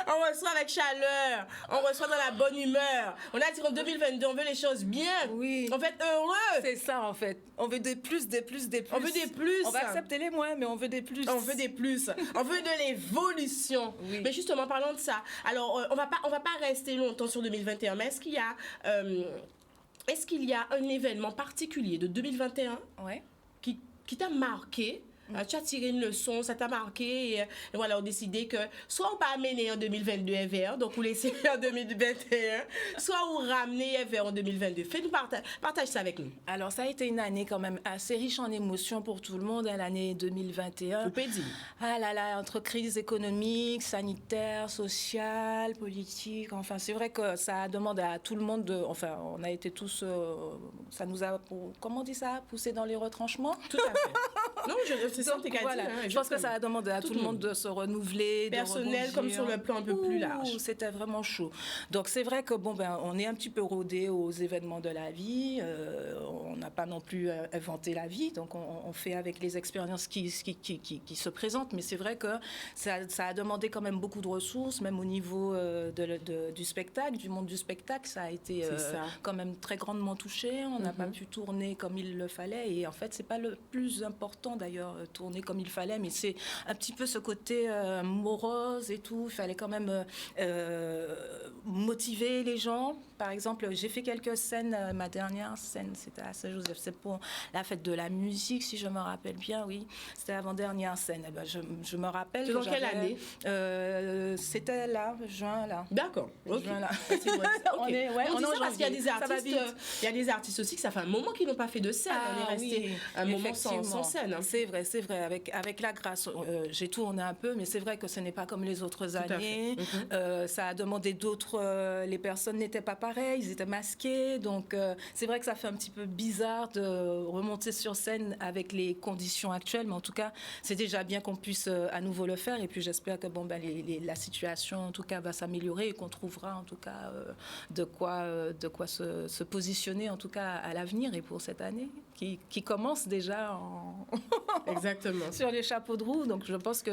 on reçoit avec chaleur. On reçoit dans la bonne humeur. On a dit qu'en 2022, on veut les choses bien. Oui. On veut être heureux. C'est ça, en fait. On veut des plus, des plus, des plus. On veut des plus. On va accepter les moins, mais on veut des plus. On veut des plus. On veut de l'évolution. Oui. Mais justement, parlons de ça. Alors, on va pas rester longtemps sur 2021, mais est-ce qu'il y a un événement particulier de 2021 Ouais. qui t'a marqué? Tu as tiré une leçon, ça t'a marqué et voilà, on a décidé que soit on pas amener en 2022 un verre, donc on laisser en 2021, soit on ramener un verre en 2022. Fais-nous partage ça avec nous. Alors, ça a été une année quand même assez riche en émotions pour tout le monde, hein, l'année 2021. Vous pouvez dire. Ah là là, entre crise économique, sanitaire, sociale, politique, enfin, c'est vrai que ça a demandé à tout le monde de... Enfin, on a été tous... ça nous a, comment on dit ça, poussé dans les retranchements. Tout à fait. Non, c'est ça, Donc, t'es qu'à voilà. dire, hein, Je pense que exactement. ça a demandé à tout le monde de se renouveler, Personnel de comme sur le plan un peu plus large. C'était vraiment chaud. Donc c'est vrai que on est un petit peu rodé aux événements de la vie. On n'a pas non plus inventé la vie, donc on fait avec les expériences qui se présentent. Mais c'est vrai que ça a demandé quand même beaucoup de ressources, même au niveau du spectacle, du monde du spectacle. Ça a été quand même très grandement touché. On n'a pas pu tourner comme il le fallait. Et en fait, c'est pas le plus important d'ailleurs, tourner comme il fallait, mais c'est un petit peu ce côté morose et tout. Il fallait quand même motiver les gens. Par exemple, j'ai fait quelques scènes. Ma dernière scène, c'était à Saint-Joseph. C'est pour la fête de la musique, si je me rappelle bien, oui. C'était l'avant-dernière scène. Eh ben, je me rappelle. C'est dans quelle année? C'était là, juin, là. D'accord. Ok. Juin, là. C'est vrai. Ok. On est, ouais, On dit en ça parce qu'il y a janvier. des Ça va artistes, vite. il y a des artistes aussi que ça fait un moment qu'ils n'ont pas fait de scène. On est resté un moment sans scène. Hein. C'est vrai. Avec la grâce, j'ai tourné un peu, mais c'est vrai que ce n'est pas comme les autres années. Ça a demandé d'autres. Les personnes n'étaient pas pareilles, ils étaient masqués. Donc, c'est vrai que ça fait un petit peu bizarre de remonter sur scène avec les conditions actuelles, mais en tout cas, c'est déjà bien qu'on puisse à nouveau le faire. Et puis, j'espère que la situation, en tout cas, va s'améliorer et qu'on trouvera, en tout cas, de quoi se positionner, en tout cas, à l'avenir et pour cette année qui commence déjà Exactement. sur les chapeaux de roue. Donc, je pense que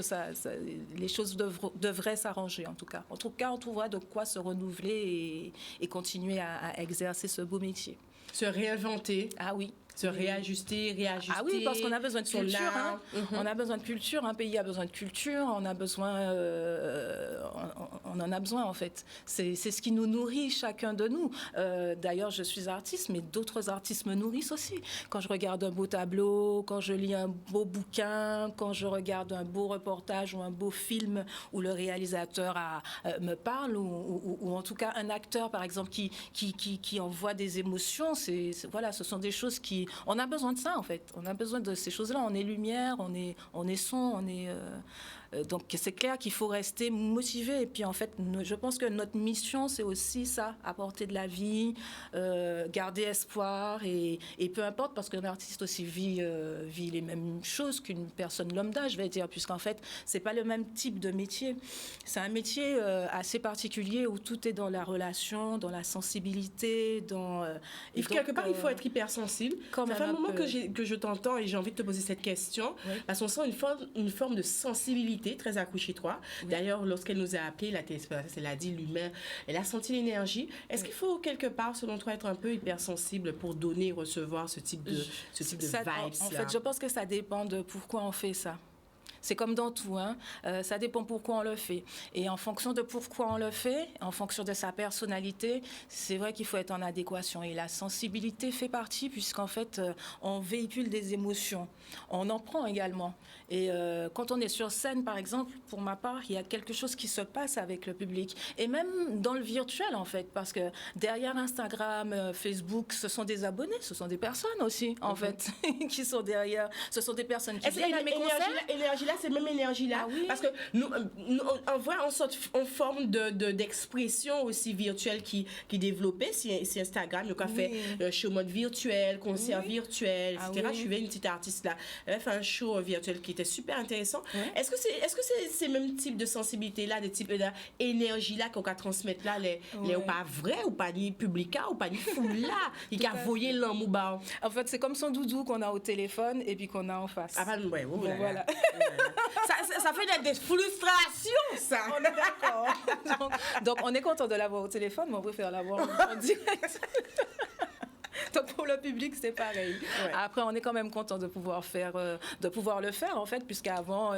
les choses devraient s'arranger, en tout cas. En tout cas, on trouvera de quoi se renouveler et continuer à exercer ce beau métier. Se réinventer. Ah oui. Se réajuster. Ah oui, parce qu'on a besoin de son culture. art. On a besoin de culture. Un pays a besoin de culture. On en a besoin, en fait. C'est ce qui nous nourrit, chacun de nous. D'ailleurs, je suis artiste, mais d'autres artistes me nourrissent aussi. Quand je regarde un beau tableau, quand je lis un beau bouquin, quand je regarde un beau reportage ou un beau film où le réalisateur me parle, ou en tout cas un acteur, par exemple, qui envoie des émotions, voilà, ce sont des choses on a besoin de ça, en fait. On a besoin de ces choses-là. On est lumière, on est son, donc c'est clair qu'il faut rester motivé. Et puis en fait, je pense que notre mission, c'est aussi ça, apporter de la vie, garder espoir, et peu importe, parce qu'un artiste aussi vit les mêmes choses qu'une personne lambda, je vais dire, puisqu'en fait, c'est pas le même type de métier. C'est un métier assez particulier où tout est dans la relation, dans la sensibilité, quelque part, il faut être hypersensible. Ça fait un moment que je t'entends et j'ai envie de te poser cette question, parce qu'on sent une forme de sensibilité très accrue chez toi. Oui. D'ailleurs, lorsqu'elle nous a appelé, la téléspectatrice, elle a dit l'humain, elle a senti l'énergie. Est-ce qu'il faut quelque part, selon toi, être un peu hypersensible pour donner et recevoir ce type de vibes? En fait, je pense que ça dépend de pourquoi on fait ça. C'est comme dans tout, hein. Ça dépend pourquoi on le fait. Et en fonction de pourquoi on le fait, en fonction de sa personnalité, c'est vrai qu'il faut être en adéquation. Et la sensibilité fait partie, puisqu'en fait, on véhicule des émotions. On en prend également. Et quand on est sur scène, par exemple, pour ma part, il y a quelque chose qui se passe avec le public. Et même dans le virtuel, en fait, parce que derrière Instagram, Facebook, ce sont des abonnés, ce sont des personnes aussi, en fait, qui sont derrière. Ce sont des personnes qui viennent à mes concerts. L'énergie-là, c'est même énergie-là, parce que nous on voit en forme d'expression aussi virtuelle qui développait, c'est Instagram, il a fait show mode virtuel, concert virtuel, etc. Je suivais une petite artiste là, elle a fait un show virtuel qui était super intéressant. Est-ce que c'est ces mêmes types de sensibilité-là, des types d'énergie-là qu'on va transmettre là, les ou pas vrai, ou pas ni publica, ou pas ni foule là, il a voyé l'amour bas. En fait, c'est comme son doudou qu'on a au téléphone et puis qu'on a en face. Ah, voilà. Ça fait des frustrations, ça. On est d'accord. Donc, on est content de l'avoir au téléphone, mais on préfère l'avoir en direct. Donc pour le public, c'est pareil. Après, on est quand même content de pouvoir le faire, en fait, puisqu'avant,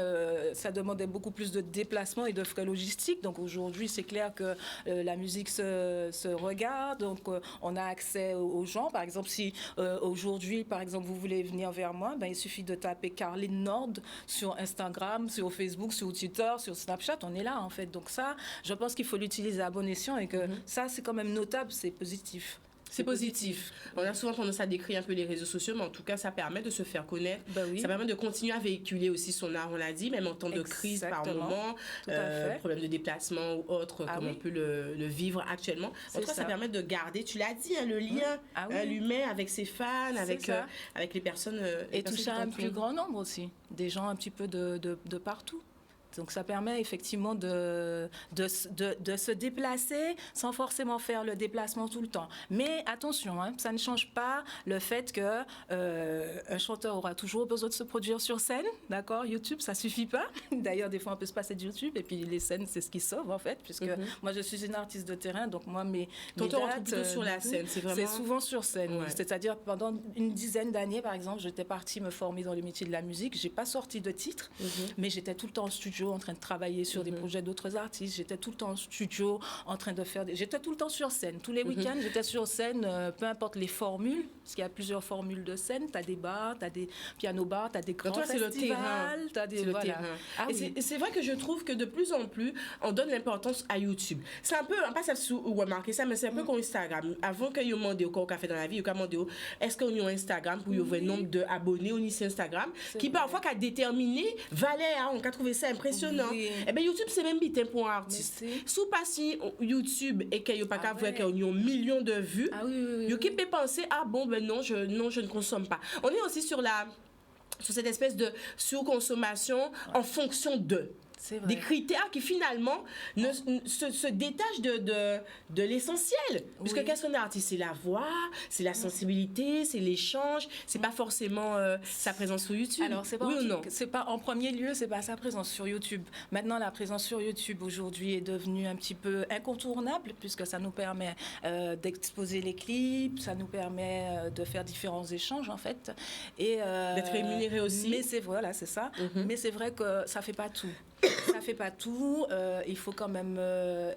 ça demandait beaucoup plus de déplacements et de frais logistiques. Donc aujourd'hui, c'est clair que la musique se regarde. Donc on a accès aux gens. Par exemple, si aujourd'hui, par exemple, vous voulez venir vers moi, il suffit de taper Carline Nord sur Instagram, sur Facebook, sur Twitter, sur Snapchat. On est là, en fait. Donc ça, je pense qu'il faut l'utiliser à bon escient et que ça, c'est quand même notable, c'est positif. C'est positif. On a souvent tendance à décrire un peu les réseaux sociaux, mais en tout cas, ça permet de se faire connaître. Ça permet de continuer à véhiculer aussi son art, on l'a dit, même en temps de crise par moment, problème de déplacement ou autre, comme on peut le vivre actuellement. En tout cas, ça permet de garder, tu l'as dit, le lien l'humain avec ses fans, avec les personnes. Et toucher un plus grand nombre aussi, des gens un petit peu de partout. Donc ça permet effectivement de se déplacer sans forcément faire le déplacement tout le temps. Mais attention, ça ne change pas le fait que un chanteur aura toujours besoin de se produire sur scène, d'accord ? YouTube, ça suffit pas. D'ailleurs, des fois, on peut se passer de YouTube et puis les scènes, c'est ce qui sauve en fait, puisque moi, je suis une artiste de terrain, donc moi, mes dates, plutôt sur la scène, c'est souvent sur scène. C'est-à-dire pendant une dizaine d'années, par exemple, j'étais partie me former dans le métier de la musique. J'ai pas sorti de titre, mais j'étais tout le temps en studio en train de travailler sur des projets d'autres artistes. J'étais tout le temps en studio en train de faire j'étais tout le temps sur scène. Tous les week-ends, j'étais sur scène, peu importe les formules, parce qu'il y a plusieurs formules de scène. Tu as des bars, tu as des piano-bars, tu as des grands festivals. C'est le terrain. Et c'est vrai que je trouve que de plus en plus, on donne l'importance à YouTube. C'est un peu, on passe à remarquer ça, mais c'est un peu comme Instagram. Avant que vous demandez au café dans la vie, vous demandez est-ce qu'on a Instagram pour avoir un nombre d'abonnés au niveau Instagram, qui parfois a déterminé, on a trouvé ça impressionnant. Eh bien, YouTube, c'est même bitin pour un artiste. Si vous passez YouTube et qu'il n'y a pas qu'à voir qu'il y a un million de vues, vous pouvez penser, non, je ne consomme pas. On est aussi sur cette espèce de surconsommation en fonction de. C'est vrai. Des critères qui finalement se détachent de l'essentiel. Puisque qu'est-ce qu'un artiste? C'est la voix, c'est la sensibilité, c'est l'échange, c'est pas forcément sa présence sur YouTube. Alors, c'est pas, oui ou non? c'est pas en premier lieu, c'est pas sa présence sur YouTube. Maintenant, la présence sur YouTube aujourd'hui est devenue un petit peu incontournable puisque ça nous permet d'exposer les clips, ça nous permet de faire différents échanges en fait. Et d'être rémunéré aussi. Mais c'est voilà, c'est ça. Mais c'est vrai que ça fait pas tout. Ça fait pas tout. Il faut quand même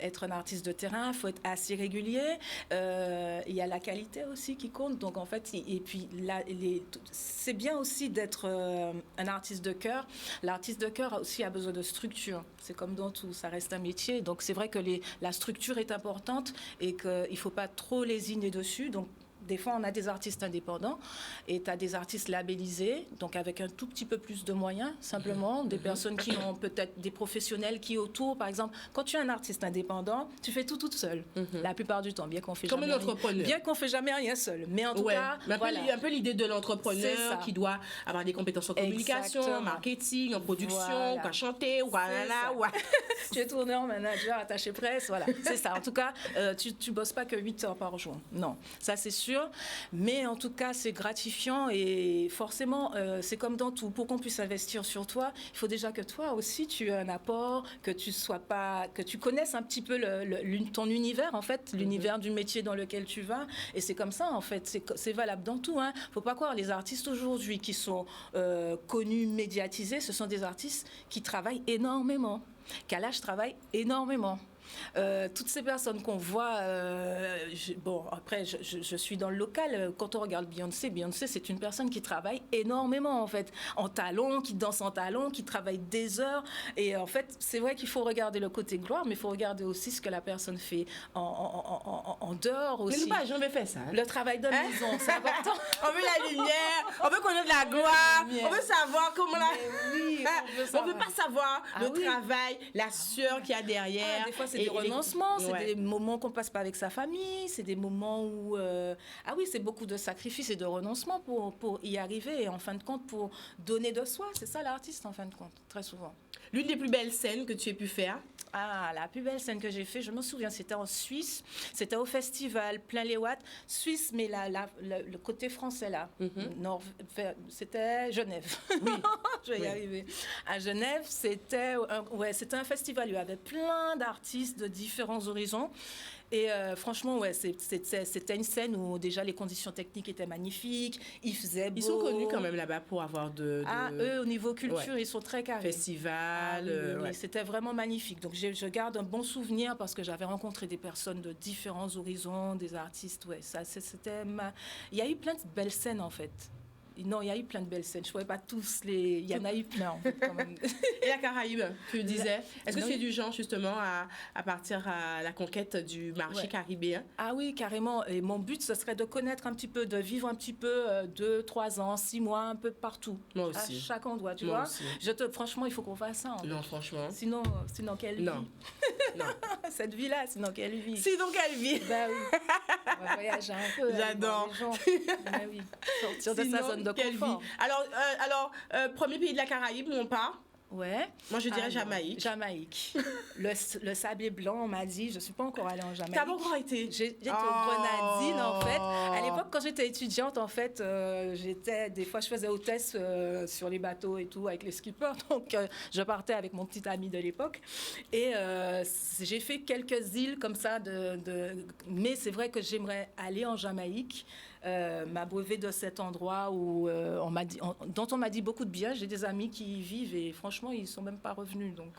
être un artiste de terrain. Il faut être assez régulier. Il y a la qualité aussi qui compte. Donc en fait, et puis là, c'est bien aussi d'être un artiste de cœur. L'artiste de cœur aussi a besoin de structure. C'est comme dans tout. Ça reste un métier. Donc c'est vrai que la structure est importante et qu'il faut pas trop lésiner dessus. Donc des fois, on a des artistes indépendants et tu as des artistes labellisés, donc avec un tout petit peu plus de moyens, simplement. Des personnes qui ont peut-être des professionnels qui autour, par exemple, quand tu es un artiste indépendant, tu fais tout toute seule, la plupart du temps, bien qu'on fait comme jamais un entrepreneur. Rien, bien qu'on fait jamais rien seul. Mais en tout cas, mais voilà. un peu l'idée de l'entrepreneur qui doit avoir des compétences en communication, en marketing, en production, ou à chanter, ou à Tu es tourneur, manager, attaché presse, voilà. C'est ça. En tout cas, tu bosses pas que 8 heures par jour. Non, ça c'est sûr. Mais en tout cas, c'est gratifiant et forcément, c'est comme dans tout. Pour qu'on puisse investir sur toi, il faut déjà que toi aussi, tu aies un apport, que tu connaisses un petit peu ton univers, en fait, l'univers du métier dans lequel tu vas. Et c'est comme ça, en fait. C'est valable dans tout. Hein. Faut pas croire, les artistes aujourd'hui qui sont connus, médiatisés, ce sont des artistes qui travaillent énormément. Kalash travaille énormément. Toutes ces personnes qu'on voit, après je suis dans le local, quand on regarde Beyoncé, c'est une personne qui travaille énormément en fait, en talons, qui danse en talons, qui travaille des heures et en fait c'est vrai qu'il faut regarder le côté gloire, mais il faut regarder aussi ce que la personne fait en dehors aussi. Mais nous pas jamais fait ça. Hein? Le travail de maison, c'est important. On veut la lumière, on veut connaître la gloire, on veut savoir comment on veut pas savoir le travail, la sueur qu'il y a derrière. Des fois c'est des renoncements, c'est des moments qu'on passe pas avec sa famille, c'est des moments où c'est beaucoup de sacrifices et de renoncements pour y arriver et en fin de compte pour donner de soi. C'est ça l'artiste en fin de compte, très souvent. L'une des plus belles scènes que tu aies pu faire? Ah, la plus belle scène que j'ai faite, je me souviens, c'était en Suisse, c'était au festival Plein-les-Ouates, Suisse, mais le côté français là, c'était Genève. Oui. Je vais y arriver. À Genève, c'était un festival, il y avait plein d'artistes de différents horizons. Et franchement, c'était une scène où déjà les conditions techniques étaient magnifiques, il faisait beau. Ils sont connus quand même là-bas pour avoir eux, au niveau culture, ils sont très carrés. Festival. Oui, c'était vraiment magnifique. Donc, je garde un bon souvenir parce que j'avais rencontré des personnes de différents horizons, des artistes. Il y a eu plein de belles scènes, en fait. Non, il y a eu plein de belles scènes. Je ne pourrais pas tous les... Il y en a eu plein, en fait, quand même. Et la Caraïbe, tu disais. Est-ce que tu es du genre, justement, à partir à la conquête du marché caribéen? Ah oui, carrément. Et mon but, ce serait de connaître un petit peu, de vivre un petit peu 2, 3 ans, 6 mois, un peu partout. Moi aussi. À chaque endroit, tu vois. Aussi. Franchement, il faut qu'on fasse ça. Non, franchement. Sinon quelle vie? Non. Cette vie-là, sinon quelle vie? Sinon quelle vie? Ben oui. On va voyager un peu. J'adore. Ben oui. Sortir de sa zone de confort. Alors, premier pays de la Caraïbe où on part? Ouais. Moi, je dirais Jamaïque. Jamaïque. Le sable est blanc, on m'a dit. Je ne suis pas encore allée en Jamaïque. T'as pas encore été? J'étais aux Grenadines, en fait. À l'époque, quand j'étais étudiante, en fait, des fois, je faisais hôtesse sur les bateaux et tout, avec les skippers. Donc, je partais avec mon petit ami de l'époque. Et j'ai fait quelques îles comme ça. Mais c'est vrai que j'aimerais aller en Jamaïque. M'abreuver de cet endroit où dont on m'a dit beaucoup de bien. J'ai des amis qui y vivent et franchement, ils ne sont même pas revenus. Donc,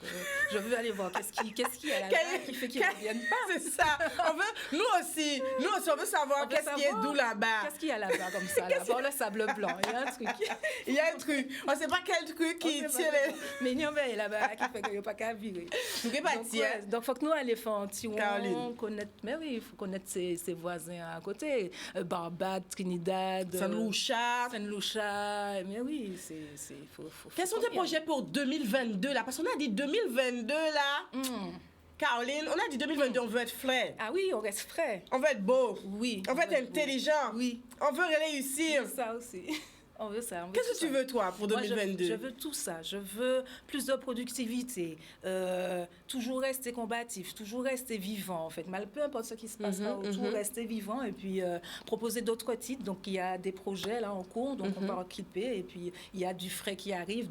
je veux aller voir qu'est-ce qu'il y a là-bas qui fait qu'ils ne reviennent pas. C'est ça. Nous aussi, on veut savoir qu'est-ce qui est doux là-bas. Qu'est-ce qu'il y a là-bas comme ça, là? Bon, le sable blanc, il y a un truc. Il y a un truc. On ne sait pas quel truc qui tire les... Mais il y en a là-bas qui fait qu'il n'y a pas qu'à vivre. Donc, il faut que nous allions faire un petit connaître. Mais oui, il faut connaître ses voisins à côté. Barbade, Trinidad, Saint Lucia, mais oui, faut quels sont tes projets pour 2022 là? Parce qu'on a dit 2022 là. Caroline, on a dit 2022, on veut être frais. Ah oui, on reste frais. On veut être beau. Oui. On veut être intelligent. Oui. On veut réussir. Ça aussi. On veut ça. Qu'est-ce que tu veux, toi, pour 2022? Je veux tout ça. Je veux plus de productivité, toujours rester combatif, toujours rester vivant, en fait. Peu importe ce qui se passe autour, rester vivant et puis proposer d'autres titres. Donc, il y a des projets là en cours, donc on va occuper. Et puis, il y a du frais qui arrive,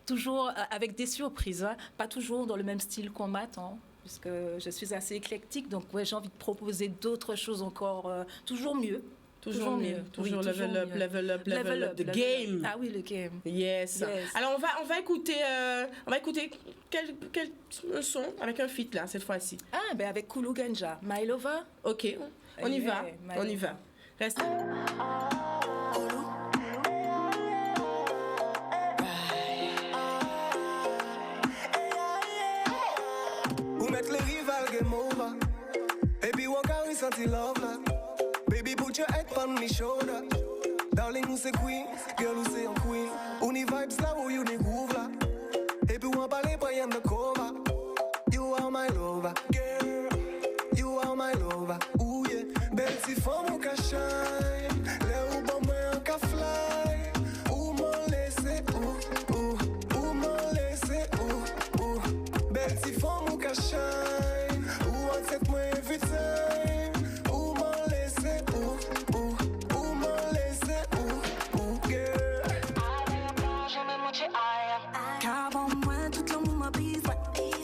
toujours avec des surprises, hein, pas toujours dans le même style qu'on m'attend. Puisque je suis assez éclectique, donc ouais, j'ai envie de proposer d'autres choses encore, toujours mieux. Toujours mieux. Toujours Oui, level up, the game. Ah oui, le game. Yes. Alors, on va écouter quel son avec un feat, là, cette fois-ci. Ah, ben avec Kulu Ganja. My Lover. OK, on y va. On y va. Reste. Ou mettre les rivales game over. Baby, walk out with something love là. Baby, put your head on my shoulder. Darling, who say queen? Girl, who say I'm queen? Uni vibes là où you need groove là. Et puis on parle pas y'en de cover. You are my lover, girl. You are my lover. Ooh yeah. Belle si femme ou ka shine. Le ou bon moi en ka fly. Ou m'en laisser ou m'en laisser ou. Belle si femme ou ka shine. Ou accept moi every time. Ou m'en laisser ou m'en laisser ou girl. Car bon moi tout le monde m'abuse.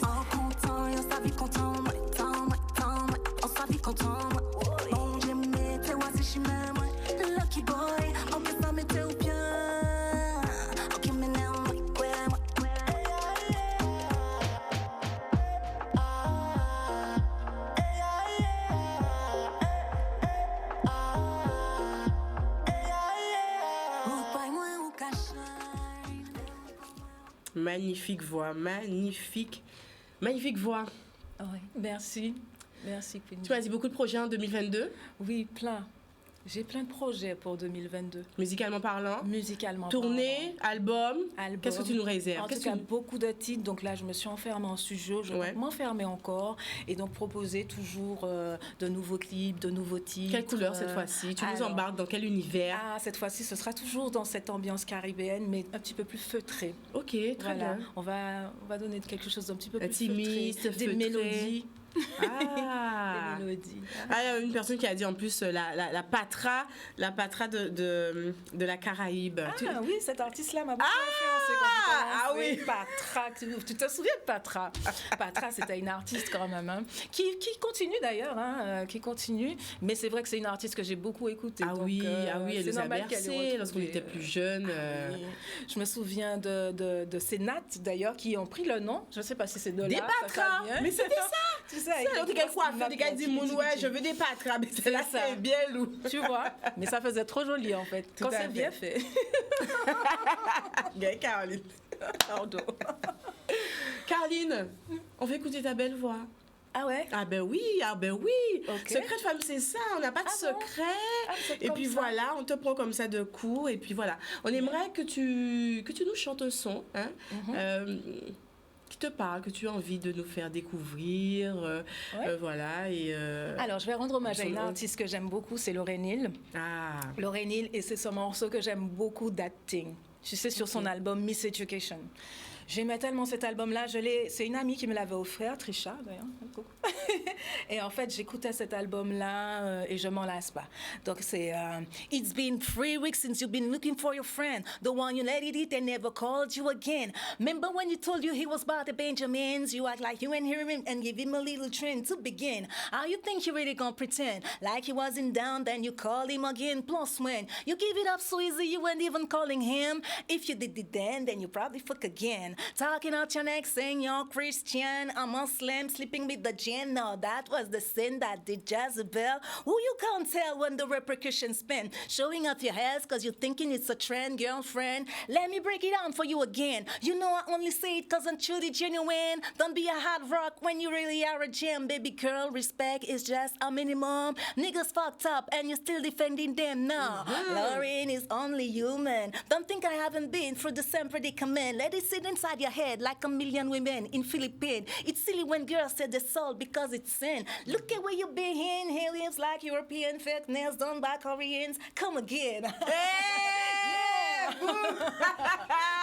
En content, on sa vie content. On sa vie content. Bon Dieu mettez moi si je m'aime. Lucky boy, on peut pas mettre au bien. Ok maintenant ouais. Ou pas moi ou cache. Magnifique voix, magnifique voix. Ah oui, merci. Merci, Queen. Tu as dit beaucoup de projets en 2022, Oui, plein. J'ai plein de projets pour 2022. musicalement parlant. Musicalement. Tournée, album. Album. Qu'est-ce que tu nous réserves? En tout cas, beaucoup de titres. Donc là, je me suis enfermée en studio. Je vais m'enfermer encore. Et donc, proposer toujours de nouveaux clips, de nouveaux titres. Quelle couleur cette fois-ci? Tu nous embarques dans quel univers? Cette fois-ci, ce sera toujours dans cette ambiance caribéenne, mais un petit peu plus feutrée. Ok, très bien. On va donner quelque chose d'un petit peu plus Intimiste, feutré. Des feutré. mélodies. Ah. Des mélodies. Ah, il y a une personne qui a dit en plus la patra de la Caraïbe. Ah oui, cet artiste-là m'a beaucoup influencé quand oui. Patra, tu te souviens de Patra? Patra, c'était une artiste quand même, hein, qui continue d'ailleurs, qui continue. Mais c'est vrai que c'est une artiste que j'ai beaucoup écoutée. Ah donc, oui, elle nous a normal qu'elle ait bercé retrouvé. lorsqu'on était plus jeunes. Oui. Je me souviens de ces nattes d'ailleurs qui ont pris le nom. Je ne sais pas si c'est de là. Des patras! Mais c'était ça! Tu sais, avec Alors, les quelquefois, grosses fait des gars disent, ouais, je veux des patras. Mais c'est là, ça. c'est bien lourd. Tu vois, mais ça faisait trop joli en fait. Tout Quand à c'est fait. bien fait. Bien, Caroline. Pardon. Caroline, on veut écouter ta belle voix. Ah ouais? Ah ben oui. Ok. Secret de femme, c'est ça, on n'a pas de secret. c'est Et comme puis ça. voilà, on te prend comme ça de court. Et puis voilà, on aimerait que tu nous chantes un son, hein, qui te parle, que tu as envie de nous faire découvrir. Voilà. Et, Alors, je vais rendre hommage à une artiste que j'aime beaucoup, c'est Lauryn Hill. Ah, Lauryn Hill, et c'est ce morceau que j'aime beaucoup, That Thing. Tu sais, sur son album Miss Education. J'aimais tellement cet album-là. C'est une amie qui me l'avait offert, Trisha d'ailleurs. Et en fait, j'écoutais cet album-là et je m'en lasse pas. Donc c'est It's been 3 weeks since you've been looking for your friend, the one you let it eat and never called you again. Remember when you told you he was about the Benjamins? You act like you ain't hear him and give him a little trend to begin. How you think you really gonna pretend like he wasn't down? Then you call him again. Plus when you give it up so easy, you weren't even calling him. If you did it then you probably fuck again. Talking out your neck saying you're Christian, a Muslim, sleeping with the jinn. No, that was the sin that did Jezebel. Who you can't tell when the repercussions spin. Showing off your hairs cause you're thinking it's a trend, girlfriend. Let me break it down for you again. You know I only say it cause I'm truly genuine. Don't be a hard rock when you really are a gem, baby girl. Respect is just a minimum. Niggas fucked up and you're still defending them. No, Lauryn is only human. Don't think I haven't been through the same predicament. Let it sit inside your head like a million women in Philippines. It's silly when girls say the soul because it's sin. Look at where you've been in. Hair lips like European, fake nails done by Koreans. Come again. Hey!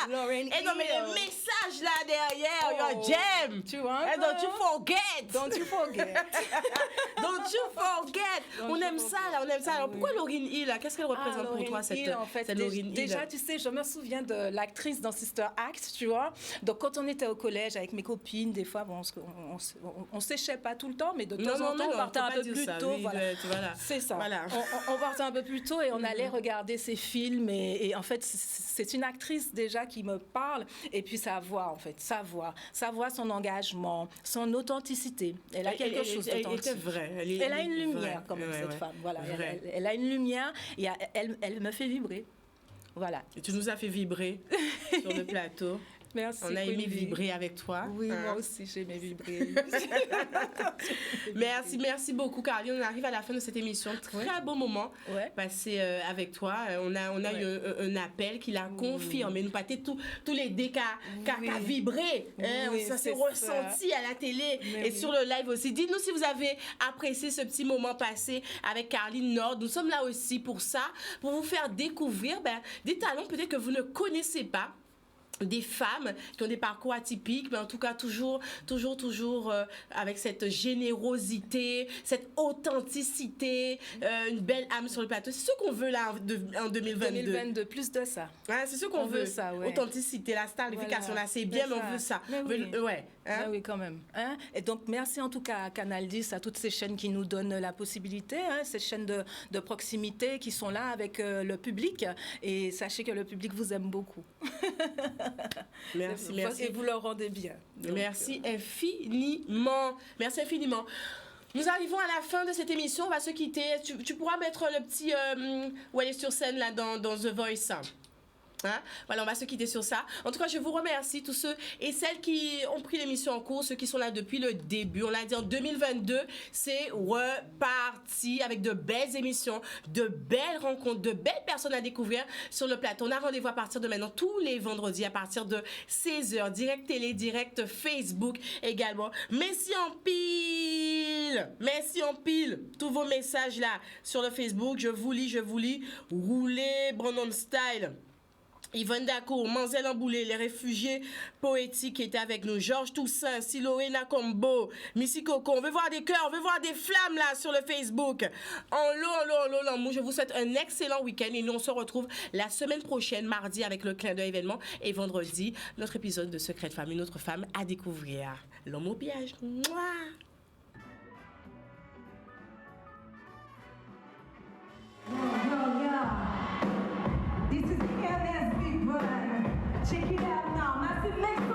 Lauryn Et non, mais Hill. le message là derrière, your jam. Tu vois? And don't you forget. Don't you forget. Don't you forget. Don't On you aime ça là, on aime ça. Alors pourquoi Lauryn Hill là? Qu'est-ce qu'elle représente pour toi, cette Hill, en fait, Lauryn Hill? déjà, tu sais, je me souviens de l'actrice dans Sister Act, tu vois. Donc, quand on était au collège avec mes copines, des fois, bon, on séchait pas tout le temps, mais de temps en temps, on partait un peu plus tôt. Oui, Voilà. voilà. C'est ça. Voilà. On partait un peu plus tôt et on allait regarder ses films. Et en fait, c'est une actrice déjà qui me parle. Et puis sa voix, en fait, sa voix, son engagement, son authenticité. Elle a quelque chose d'authentique. Elle était vraie. Elle a une lumière, quand même, cette femme. Voilà, elle a une lumière et elle me fait vibrer. Voilà. Et tu nous as fait vibrer sur le plateau. Merci. On a aimé vibrer avec toi. Oui, moi aussi, j'ai aimé vibrer. Merci beaucoup, Caroline. On arrive à la fin de cette émission. Très beau moment passé avec toi. On a eu un appel qui l'a confirmé. Nous pâté tous les dés qu'a vibré. Ça s'est ressenti à la télé et sur le live aussi. Dites-nous si vous avez apprécié ce petit moment passé avec Caroline Nord. Nous sommes là aussi pour ça, pour vous faire découvrir des talents peut-être que vous ne connaissez pas. Des femmes qui ont des parcours atypiques, mais en tout cas toujours avec cette générosité, cette authenticité, une belle âme sur le plateau. C'est ce qu'on veut là en 2022. 2022, plus de ça. Ouais, c'est ce qu'on veut. Ça, authenticité, la starification, là, c'est bien, mais on veut ça. Oui, quand même. Et donc, merci en tout cas à Canal 10, à toutes ces chaînes qui nous donnent la possibilité, ces chaînes de proximité qui sont là avec le public. Et sachez que le public vous aime beaucoup. Merci. Et vous leur rendez bien. Donc, merci infiniment. Merci infiniment. Nous arrivons à la fin de cette émission. On va se quitter. Tu pourras mettre le petit où elle est sur scène là dans The Voice. Voilà, on va se quitter sur ça. En tout cas, je vous remercie tous ceux et celles qui ont pris l'émission en cours, ceux qui sont là depuis le début. On l'a dit en 2022, c'est reparti avec de belles émissions, de belles rencontres, de belles personnes à découvrir sur le plateau. On a rendez-vous à partir de maintenant tous les vendredis à partir de 16h. Direct télé, direct Facebook également. Merci en pile. Tous vos messages là sur le Facebook. Je vous lis. Roulez, Brandon Style. Yvonne Dacour, Manzel Amboulé, les réfugiés poétiques qui étaient avec nous, Georges Toussaint, Siloé Nakombo, Missy Coco. On veut voir des cœurs, on veut voir des flammes là sur le Facebook. En l'eau, je vous souhaite un excellent week-end et nous on se retrouve la semaine prochaine, mardi avec le clin d'œil événement et vendredi, notre épisode de Secret de Femme, une autre femme à découvrir. L'homme au piège. Mouah. This is LSB, but check it out now. Massive next